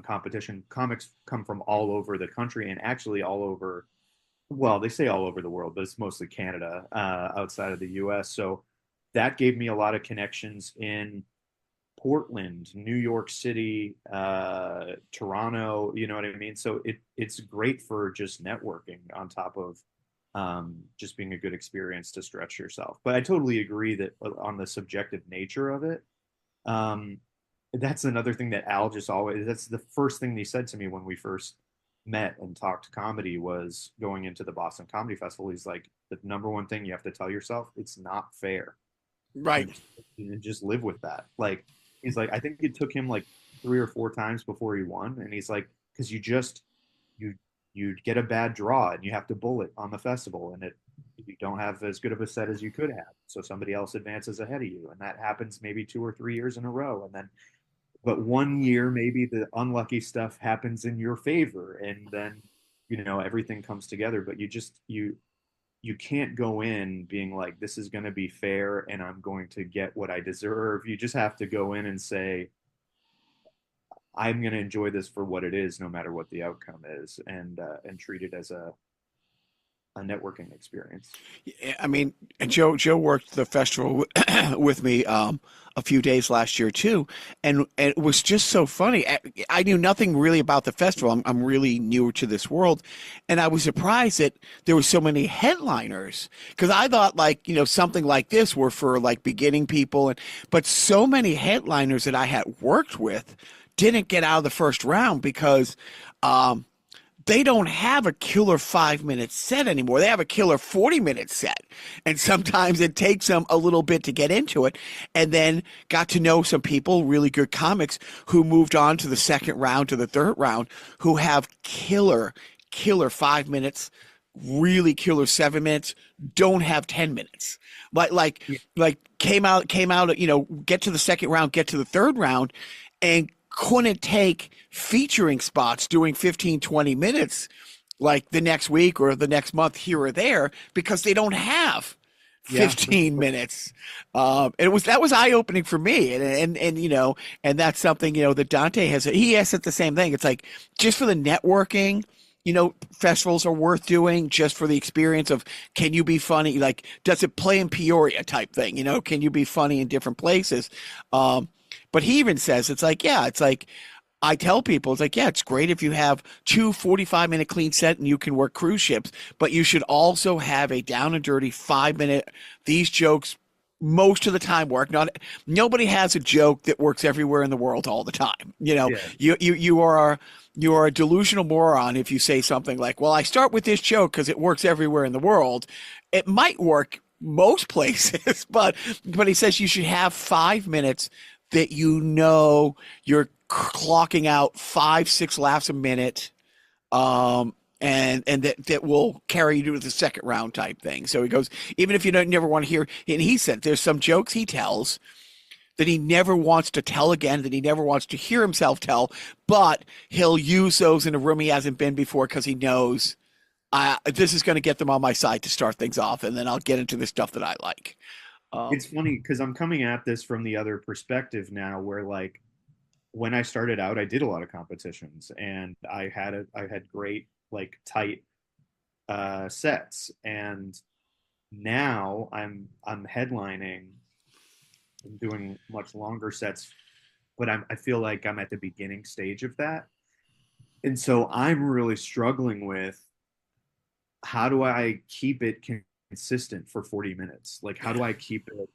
competition, comics come from all over the country, and actually all over, well, they say all over the world, but it's mostly Canada, outside of the US. So that gave me a lot of connections in Portland, New York City, Toronto, you know what I mean? So it's great for just networking on top of just being a good experience to stretch yourself. But I totally agree that on the subjective nature of it, that's another thing that Al just always, that's the first thing he said to me when we first met and talked comedy, was going into the Boston Comedy Festival. He's like, the number one thing you have to tell yourself, it's not fair. Right. And just live with that. Like, he's like, I think it took him like 3 or 4 times before he won. And he's like, because you get a bad draw and you have to bullet on the festival, and you don't have as good of a set as you could have. So somebody else advances ahead of you. And that happens maybe 2 or 3 years in a row. And then, but one year, maybe the unlucky stuff happens in your favor. And then, everything comes together, but you can't go in being like, this is going to be fair and I'm going to get what I deserve. You just have to go in and say, I'm going to enjoy this for what it is, no matter what the outcome is, and treat it as a networking experience. I mean, and Joe worked the festival with me a few days last year too, and it was just so funny. I knew nothing really about the festival. I'm really new to this world, and I was surprised that there were so many headliners, because I thought something like this were for like beginning people, but so many headliners that I had worked with didn't get out of the first round because they don't have a killer 5-minute set anymore. They have a killer 40-minute set. And sometimes it takes them a little bit to get into it. And then got to know some people, really good comics, who moved on to the second round, to the third round, who have killer 5 minutes, really killer 7 minutes, don't have 10 minutes. Like came out, get to the second round, get to the third round, and couldn't take featuring spots doing 15, 20 minutes like the next week or the next month here or there, because they don't have 15 minutes. That was eye-opening for me. And that's something, that Dante has said the same thing. It's like, just for the networking, festivals are worth doing, just for the experience of, can you be funny? Like, does it play in Peoria type thing? Can you be funny in different places? But he even says, I tell people, it's great if you have 2 45-minute clean set and you can work cruise ships, but you should also have a down and dirty 5-minute, these jokes most of the time work. Nobody has a joke that works everywhere in the world all the time. You are a delusional moron if you say something like, well, I start with this joke because it works everywhere in the world. It might work most places, but he says you should have 5 minutes that you're clocking out 5-6 laughs a minute, and that will carry you to the second round type thing. So he goes, even if you never want to hear, and he said there's some jokes he tells that he never wants to tell again, that he never wants to hear himself tell, but he'll use those in a room he hasn't been before because he knows this is going to get them on my side to start things off, and then I'll get into the stuff that I like. It's funny because I'm coming at this from the other perspective now, where like when I started out, I did a lot of competitions, and I had great like tight sets, and now I'm headlining and doing much longer sets, but I feel like I'm at the beginning stage of that, and so I'm really struggling with how do I keep it consistent for 40 minutes? Like, how do I keep it?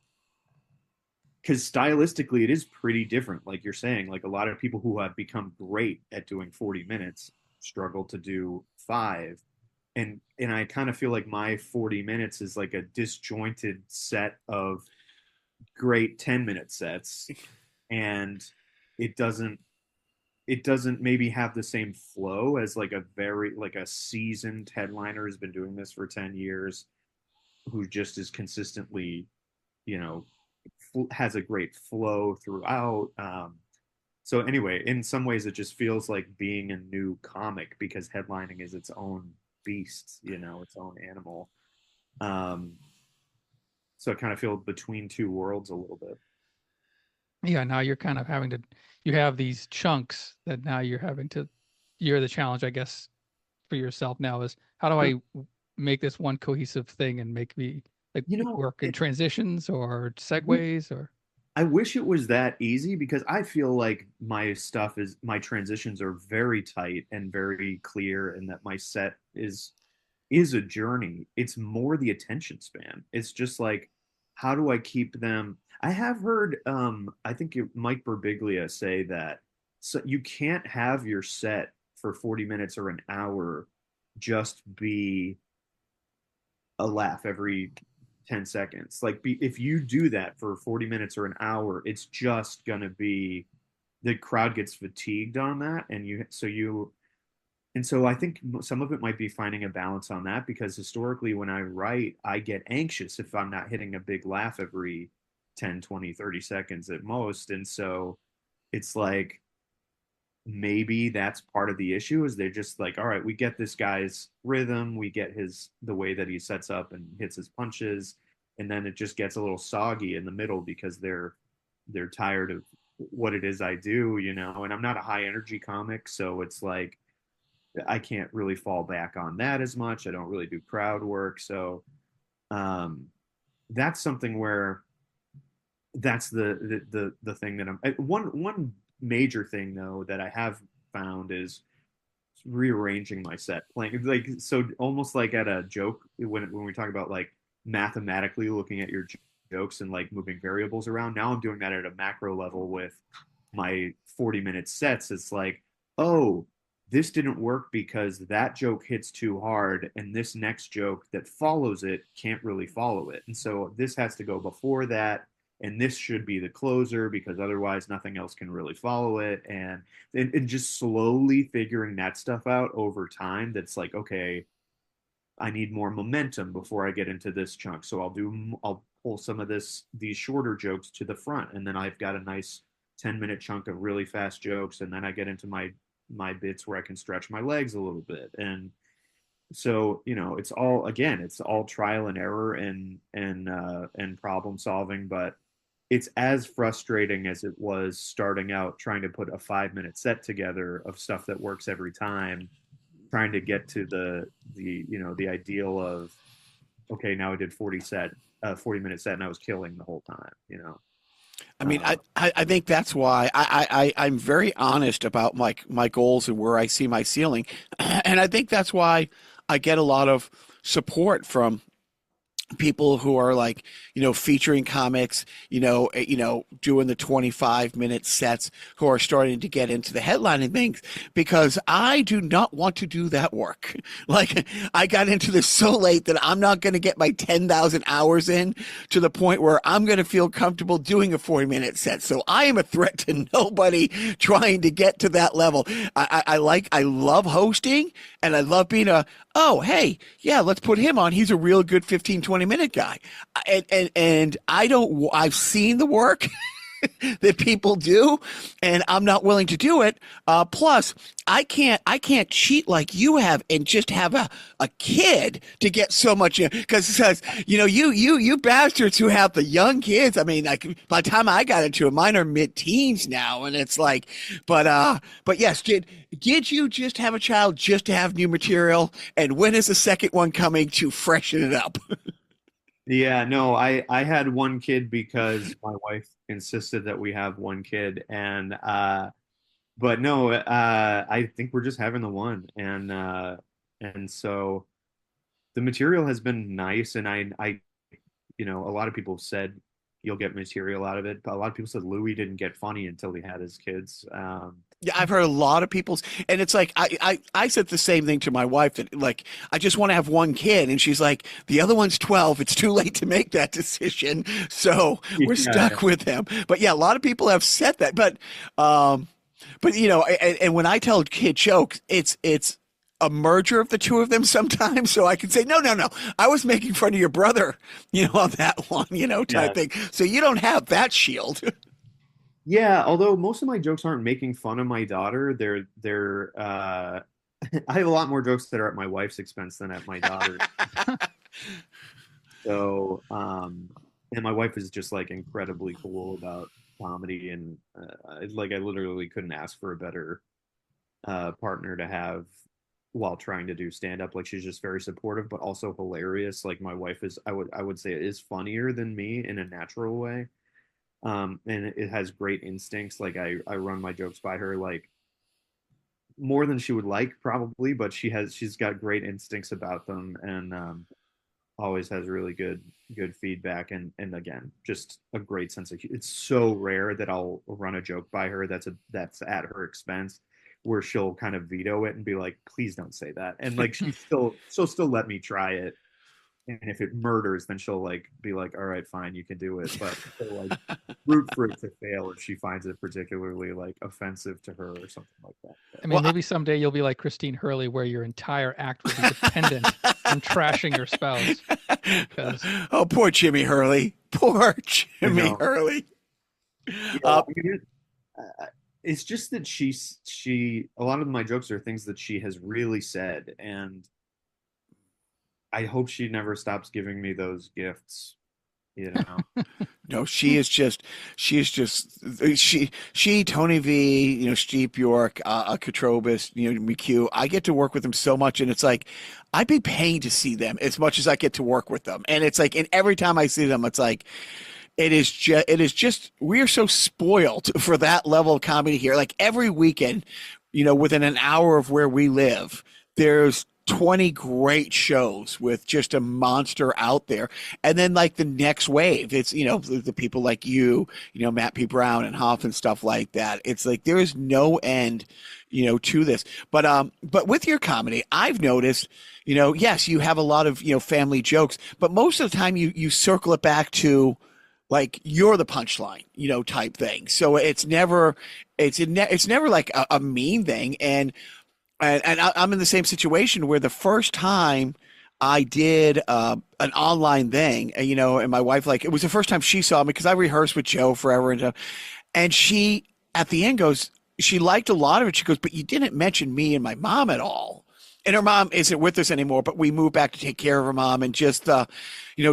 Because stylistically, it is pretty different. Like you're saying, like a lot of people who have become great at doing 40 minutes struggle to do 5. And I kind of feel like my 40 minutes is like a disjointed set of great 10-minute sets, and it doesn't maybe have the same flow as like a seasoned headliner who's been doing this for 10 years, who just is consistently, you know, has a great flow throughout. So anyway, in some ways it just feels like being a new comic, because headlining is its own beast, you know, its own animal. So I kind of feel between two worlds a little bit. Yeah, now you're kind of having to, you have these chunks that now you're the challenge, I guess, for yourself now is how do I make this one cohesive thing and make me like work in transitions or segues or. I wish it was that easy, because I feel like my transitions are very tight and very clear, and that my set is a journey. It's more the attention span. It's just like, how do I keep them? I have heard, I think Mike Birbiglia say that, so you can't have your set for 40 minutes or an hour just be a laugh every 10 seconds. Like if you do that for 40 minutes or an hour, it's just going to be, the crowd gets fatigued on that. And so I think some of it might be finding a balance on that, because historically when I write, I get anxious if I'm not hitting a big laugh every 10, 20, 30 seconds at most. And so it's like, maybe that's part of the issue, is they're just like, all right, we get this guy's rhythm, we get the way that he sets up and hits his punches, and then it just gets a little soggy in the middle because they're tired of what it is I do, you know. And I'm not a high energy comic, so it's like I can't really fall back on that as much. I don't really do crowd work, so that's something where that's the thing that I'm one major thing though that I have found is rearranging my set, playing like, so almost like at a joke, when we talk about like mathematically looking at your jokes and like moving variables around. Now I'm doing that at a macro level with my 40-minute sets. It's like, oh, this didn't work because that joke hits too hard, and this next joke that follows it can't really follow it, and so this has to go before that, and this should be the closer because otherwise nothing else can really follow it. And just slowly figuring that stuff out over time. That's like, okay, I need more momentum before I get into this chunk. So I'll pull some of these shorter jokes to the front, and then I've got a nice 10-minute chunk of really fast jokes. And then I get into my bits where I can stretch my legs a little bit. And so, you know, it's all trial and error and problem solving, but it's as frustrating as it was starting out trying to put a 5-minute set together of stuff that works every time, trying to get to the ideal of, okay, now I did 40-minute set and I was killing the whole time, you know. I mean, I think that's why I'm very honest about my goals and where I see my ceiling. And I think that's why I get a lot of support from people who are like, you know, featuring comics, you know, doing the 25-minute sets, who are starting to get into the headlining things, because I do not want to do that work. Like, I got into this so late that I'm not going to get my 10,000 hours in to the point where I'm going to feel comfortable doing a 40-minute set. So I am a threat to nobody trying to get to that level. I love hosting, and I love being oh, hey, yeah, let's put him on. He's a real good 15, 20-minute guy. And I've seen the work. that people do, and I'm not willing to do it. Plus, I can't cheat like you have and just have a kid to get so much, because it says, you bastards who have the young kids. I mean, like by the time I got into it, mine are mid-teens now, and it's like, but yes, did you just have a child just to have new material? And when is the second one coming to freshen it up? Yeah, no, I had one kid because my wife insisted that we have one kid, and but no, I think we're just having the one, and so the material has been nice, and a lot of people said you'll get material out of it, but a lot of people said Louis didn't get funny until he had his kids. Yeah, I've heard a lot of people's, and it's like I said the same thing to my wife, that like I just want to have one kid, and she's like, the other one's 12. It's too late to make that decision, so we're stuck with him. But yeah, a lot of people have said that, but and when I tell kid jokes, it's a merger of the two of them sometimes, so I can say, no, I was making fun of your brother, on that one, type thing. So you don't have that shield. Yeah, although most of my jokes aren't making fun of my daughter, they're I have a lot more jokes that are at my wife's expense than at my daughter's. So, and my wife is just like incredibly cool about comedy, and I literally couldn't ask for a better partner to have while trying to do stand up. Like, she's just very supportive, but also hilarious. Like, my wife is, I would say, is funnier than me in a natural way. And it has great instincts. Like, I run my jokes by her, like, more than she would like probably, but she's got great instincts about them, and always has really good feedback, and again, just a great sense of, it's so rare that I'll run a joke by her that's at her expense, where she'll kind of veto it and be like, please don't say that, and like she'll still let me try it, and if it murders, then she'll like be like, all right, fine, you can do it, but she'll like root for it to fail if she finds it particularly like offensive to her or something like that. I mean, maybe someday you'll be like Christine Hurley, where your entire act will be dependent on trashing your spouse. Oh, poor Jimmy Hurley. Poor Jimmy Hurley. It's just that she a lot of my jokes are things that she has really said, and I hope she never stops giving me those gifts, No, she, Tony V, Steve Bjork, Katrobis, McHugh. I get to work with them so much, and it's like, I'd be paying to see them as much as I get to work with them. And it's like, and every time I see them, it's like, it is just, we are so spoiled for that level of comedy here. Like every weekend, within an hour of where we live, there's 20 great shows with just a monster out there. And then like the next wave, it's, the people like Matt P. Brown and Hoff and stuff like that. It's like, there is no end, to this. But with your comedy, I've noticed, yes, you have a lot of, family jokes, but most of the time you circle it back to like, you're the punchline, type thing. So it's never like a mean thing. And I'm in the same situation where the first time I did an online thing, and my wife, like, it was the first time she saw me because I rehearsed with Joe forever. And she, at the end, goes, she liked a lot of it. She goes, but you didn't mention me and my mom at all. And her mom isn't with us anymore, but we moved back to take care of her mom, and just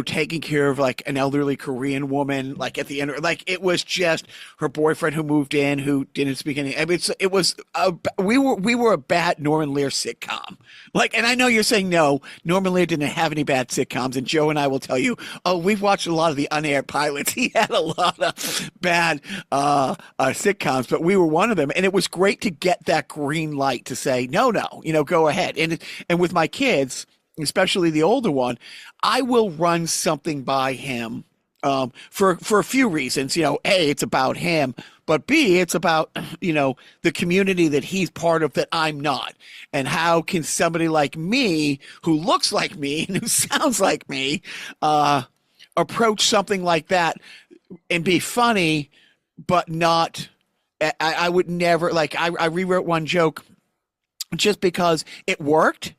taking care of like an elderly Korean woman, like at the end, like it was just her boyfriend who moved in, who didn't speak any. I mean, we were a bad Norman Lear sitcom. Like, and I know you're saying no, Norman Lear didn't have any bad sitcoms, and Joe and I will tell you, we've watched a lot of the unaired pilots. He had a lot of bad sitcoms, but we were one of them, and it was great to get that green light to say no, go ahead. And with my kids, especially the older one, I will run something by him for a few reasons. A, it's about him, but B, it's about the community that he's part of that I'm not, and how can somebody like me, who looks like me and who sounds like me, approach something like that and be funny, but not. I would never, like, I rewrote one joke just because it worked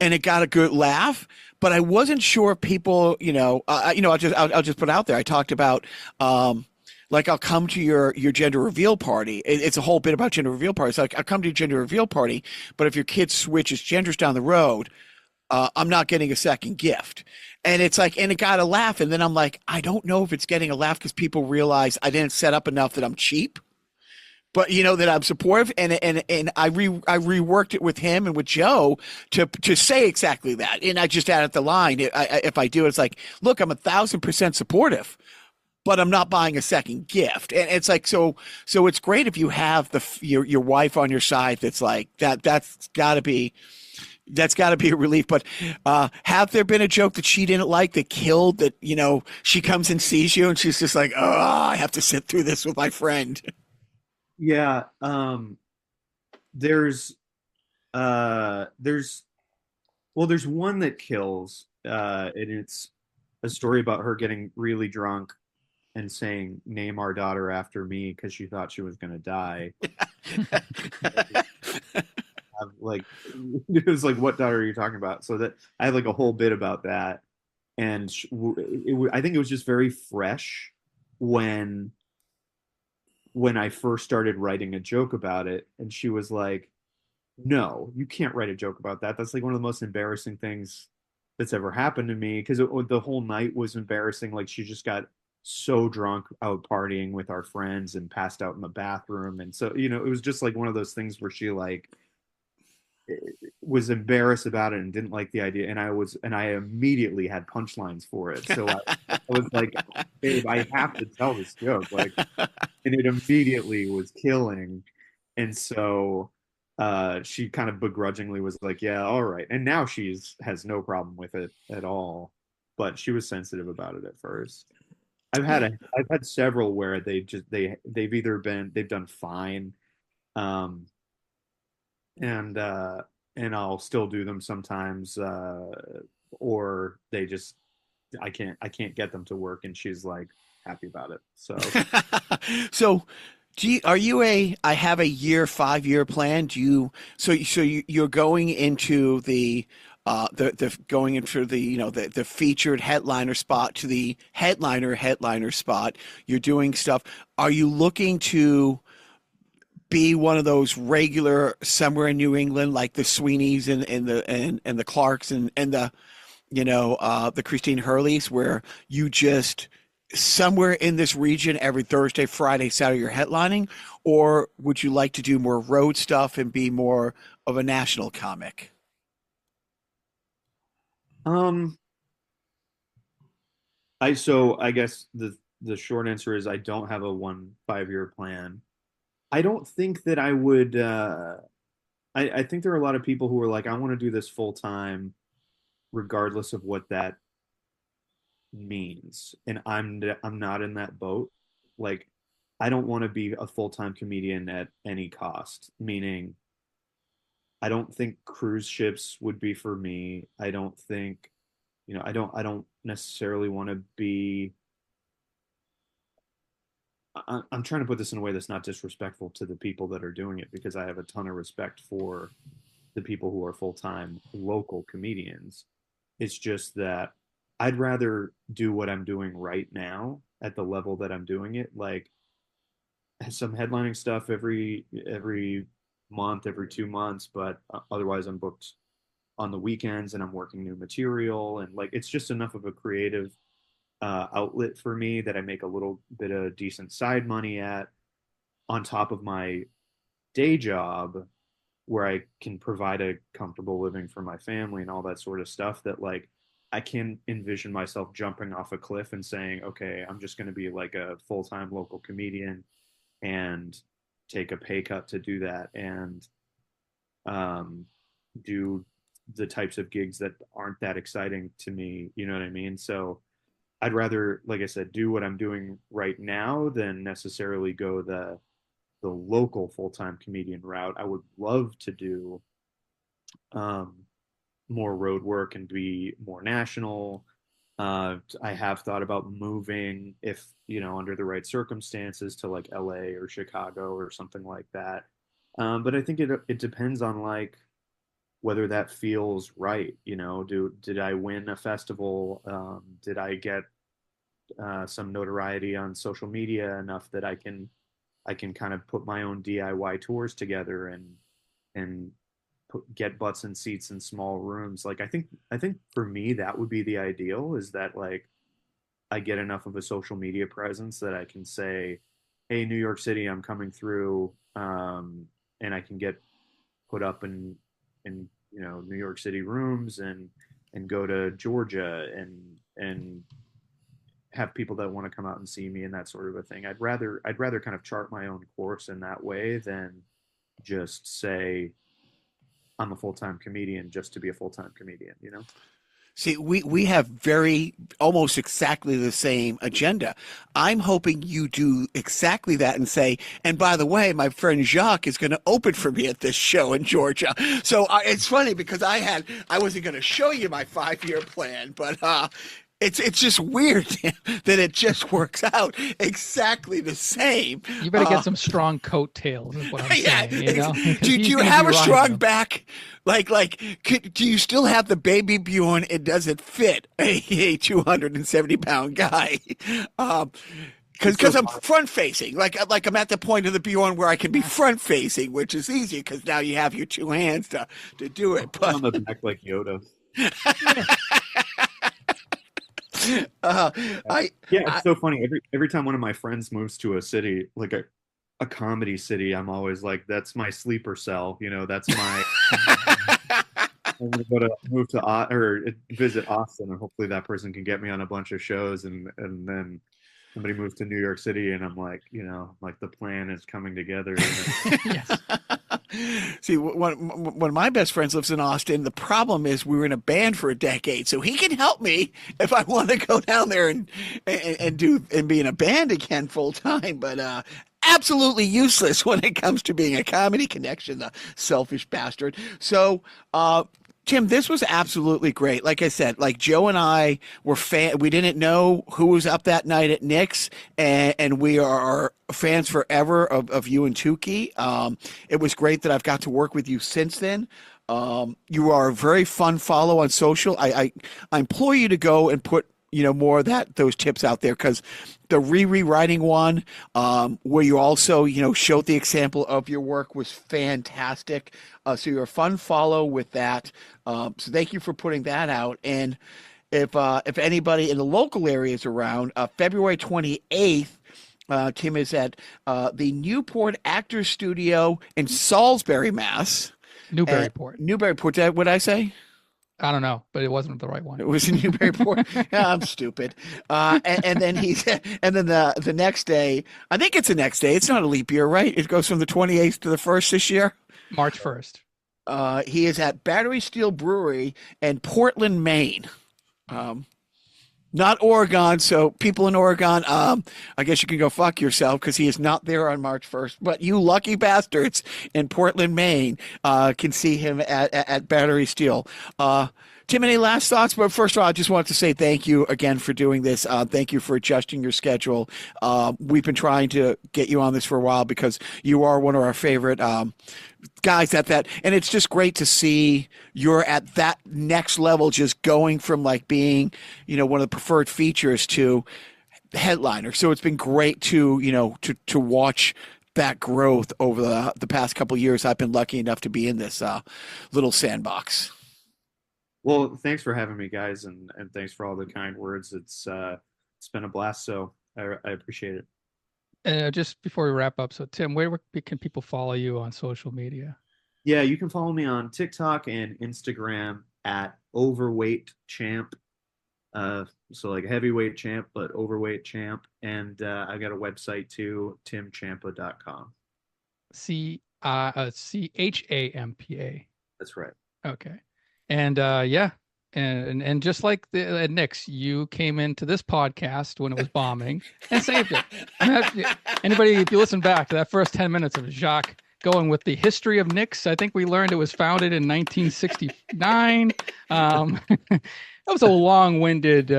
and it got a good laugh, but I wasn't sure if people, I'll just put it out there. I talked about, like I'll come to your gender reveal party. It's a whole bit about gender reveal parties. Like I'll come to your gender reveal party, but if your kid switches genders down the road, I'm not getting a second gift. And it's like, and it got a laugh. And then I'm like, I don't know if it's getting a laugh because people realize I didn't set up enough that I'm cheap, but that I'm supportive. And I reworked it with him and with Joe to say exactly that. And I just added the line. If I do, it's like, look, I'm 1,000% supportive, but I'm not buying a second gift. And it's like, so it's great if you have your wife on your side. That's like that. That's got to be a relief. But have there been a joke that she didn't like that killed that, she comes and sees you and she's just like, oh, I have to sit through this with my friend. Yeah. There's there's there's one that kills, and it's a story about her getting really drunk and saying, "Name our daughter after me," because she thought she was going to die. Like, it was like, what daughter are you talking about? So that I had like a whole bit about that, and I think it was just very fresh when I first started writing a joke about it, and she was like, "No, you can't write a joke about that. That's like one of the most embarrassing things that's ever happened to me." Because the whole night was embarrassing. Like, she just got so drunk out partying with our friends and passed out in the bathroom, and so it was just like one of those things where she like was embarrassed about it and didn't like the idea, and I immediately had punchlines for it. So I was like, "Babe, I have to tell this joke," like, and it immediately was killing. And so she kind of begrudgingly was like, "Yeah, all right." And now has no problem with it at all, but she was sensitive about it at first. I've had several where they've done fine, um, and I'll still do them sometimes, or they just I can't get them to work, and she's like happy about it. So So, are you I have a 5-year plan? You're going into the going into the featured headliner spot to the headliner spot. You're doing stuff. Are you looking to be one of those regular somewhere in New England, like the Sweeneys and the Clarks and the Christine Hurleys, where you just somewhere in this region every Thursday, Friday, Saturday you're headlining, or would you like to do more road stuff and be more of a national comic? um I guess the short answer is I don't have a 5-year plan. I don't think that I would. I think there are a lot of people who are like, I want to do this full time, regardless of what that means. And I'm not in that boat. Like, I don't want to be a full time comedian at any cost. Meaning, I don't think cruise ships would be for me. I don't think, I don't necessarily want to be. I'm trying to put this in a way that's not disrespectful to the people that are doing it, because I have a ton of respect for the people who are full-time local comedians. It's just that I'd rather do what I'm doing right now at the level that I'm doing it, like some headlining stuff every month, every 2 months, but otherwise I'm booked on the weekends and I'm working new material, and like it's just enough of a creative outlet for me that I make a little bit of decent side money at, on top of my day job, where I can provide a comfortable living for my family and all that sort of stuff, that like I can envision myself jumping off a cliff and saying, okay, I'm just going to be like a full-time local comedian and take a pay cut to do that, and um, do the types of gigs that aren't that exciting to me. You know what I mean? So I'd rather, like I said, do what I'm doing right now than necessarily go the local full-time comedian route. I would love to do um, more road work and be more national. I have thought about moving, if under the right circumstances, to like LA or Chicago or something like that. But I think it depends on like whether that feels right. Did I win a festival? Did I get some notoriety on social media enough that I can kind of put my own DIY tours together and get butts in seats in small rooms. Like I think for me that would be the ideal, is that like I get enough of a social media presence that I can say, hey, New York City, I'm coming through, and I can get put up in New York City rooms and go to Georgia and have people that want to come out and see me and that sort of a thing. I'd rather kind of chart my own course in that way than just say I'm a full-time comedian just to be a full-time comedian, you know? See, we have very almost exactly the same agenda. I'm hoping you do exactly that and say, and by the way, my friend Jacques is going to open for me at this show in Georgia. So it's funny because I wasn't going to show you my 5-year plan, but it's just weird that it just works out exactly the same. You better get some strong coattails, is what I'm saying. You know? Do you have a strong back? Do you still have the baby Bjorn? It doesn't fit a 270-pound guy. Because I'm front facing, like I'm at the point of the Bjorn where I can be front facing, which is easy because now you have your two hands to do it. But on the back like Yoda. It's so funny. Every time one of my friends moves to a city, like a comedy city, I'm always like, that's my sleeper cell. You know, that's my. I'm gonna move to or visit Austin, and hopefully that person can get me on a bunch of shows, and then somebody moves to New York City, and I'm like, like the plan is coming together. Yes. See, one of my best friends lives in Austin. The problem is we were in a band for a decade, so he can help me if I want to go down there and be in a band again full time. But absolutely useless when it comes to being a comedy connection, the selfish bastard. So, Tim, this was absolutely great. Like I said, like Joe and I were we didn't know who was up that night at Nick's, and we are fans forever of you and Tukey. It was great that I've got to work with you since then. You are a very fun follow on social. I implore you to go and put more of those tips out there, because the rewriting one, where you also showed the example of your work, was fantastic. So you're a fun follow with that. So thank you for putting that out. And if anybody in the local area is around, February 28th, Tim is at the Newport Actors Studio in Salisbury, Mass. Newburyport. Newburyport. What did I say? I don't know, but it wasn't the right one. It was in Newburyport. Yeah, I'm stupid. And then the next day, I think it's the next day. It's not a leap year, right? It goes from the 28th to the 1st this year. March 1st. He is at Battery Steel Brewery in Portland, Maine. Not Oregon. So people in Oregon, I guess you can go fuck yourself, because he is not there on March 1st. But you lucky bastards in Portland, Maine, can see him at Battery Steel. Tim, any last thoughts? But first of all, I just wanted to say thank you again for doing this. Thank you for adjusting your schedule. We've been trying to get you on this for a while because you are one of our favorite guys at that. And it's just great to see you're at that next level, just going from like being, one of the preferred features to headliner. So it's been great to, to watch that growth over the past couple of years. I've been lucky enough to be in this little sandbox. Well, thanks for having me, guys, and thanks for all the kind words. It's been a blast, so I appreciate it. Just before we wrap up, so Tim, where can people follow you on social media? Yeah, you can follow me on TikTok and Instagram at Overweight Champ. So like heavyweight champ, but overweight champ. And I got a website too, timchampa.com. CHAMPA. That's right. Okay. And and just like at Nick's, you came into this podcast when it was bombing and saved it. Anybody, if you listen back to that first 10 minutes of Jacques going with the history of Nick's, I think we learned it was founded in 1969. That was a long-winded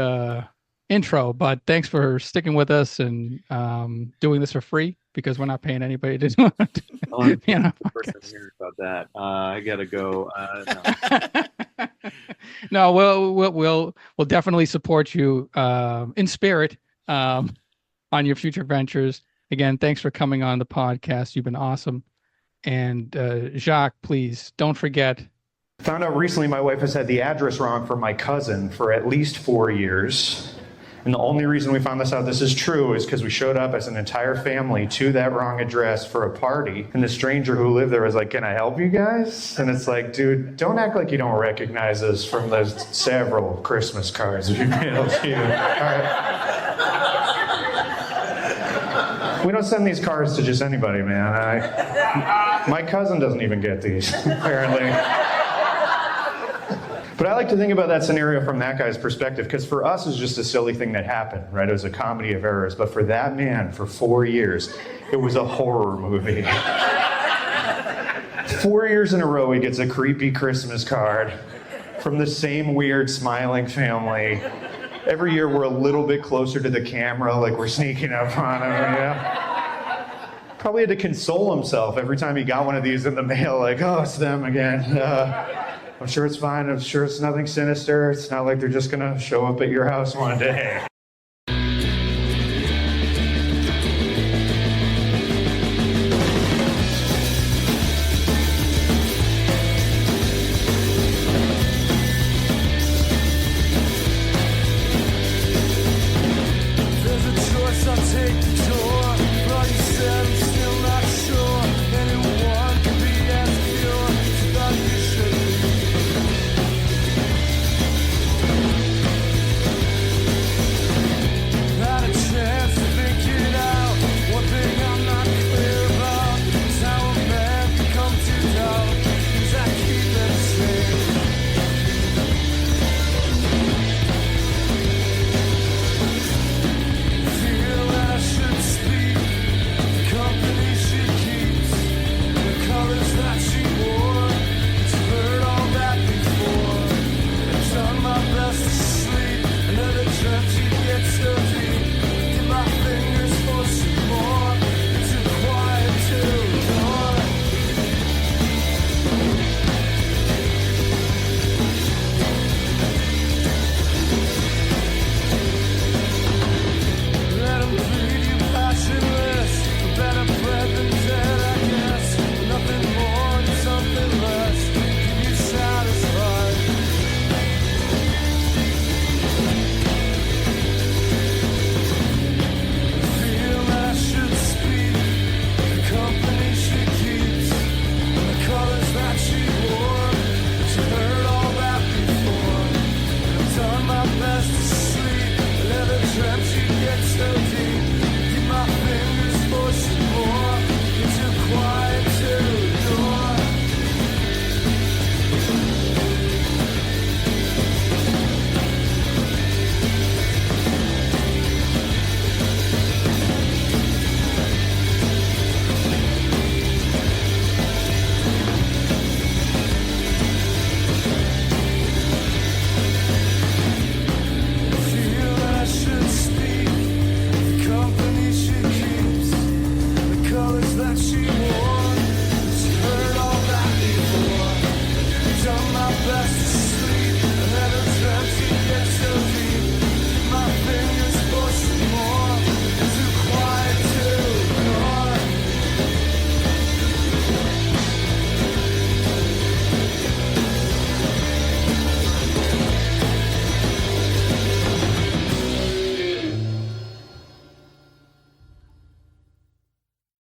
intro, but thanks for sticking with us and doing this for free, because we're not paying anybody to do it. About that. I gotta go. No, we'll definitely support you in spirit on your future ventures. Again, thanks for coming on the podcast. You've been awesome. And Jacques, please don't forget. Found out recently my wife has had the address wrong for my cousin for at least 4 years. And the only reason we found this out this is true is because we showed up as an entire family to that wrong address for a party. And the stranger who lived there was like, "Can I help you guys?" And it's like, dude, don't act like you don't recognize us from those several Christmas cards we mailed you. All right. We don't send these cards to just anybody, man. My cousin doesn't even get these, apparently. But I like to think about that scenario from that guy's perspective, because for us, it's just a silly thing that happened, right? It was a comedy of errors. But for that man, for 4 years, it was a horror movie. 4 years in a row, he gets a creepy Christmas card from the same weird smiling family. Every year, we're a little bit closer to the camera, like we're sneaking up on him, you know? Probably had to console himself every time he got one of these in the mail, like, "Oh, it's them again. I'm sure it's fine. I'm sure it's nothing sinister. It's not like they're just going to show up at your house one day." So deep, keep my fingers for some more. It's a quiet.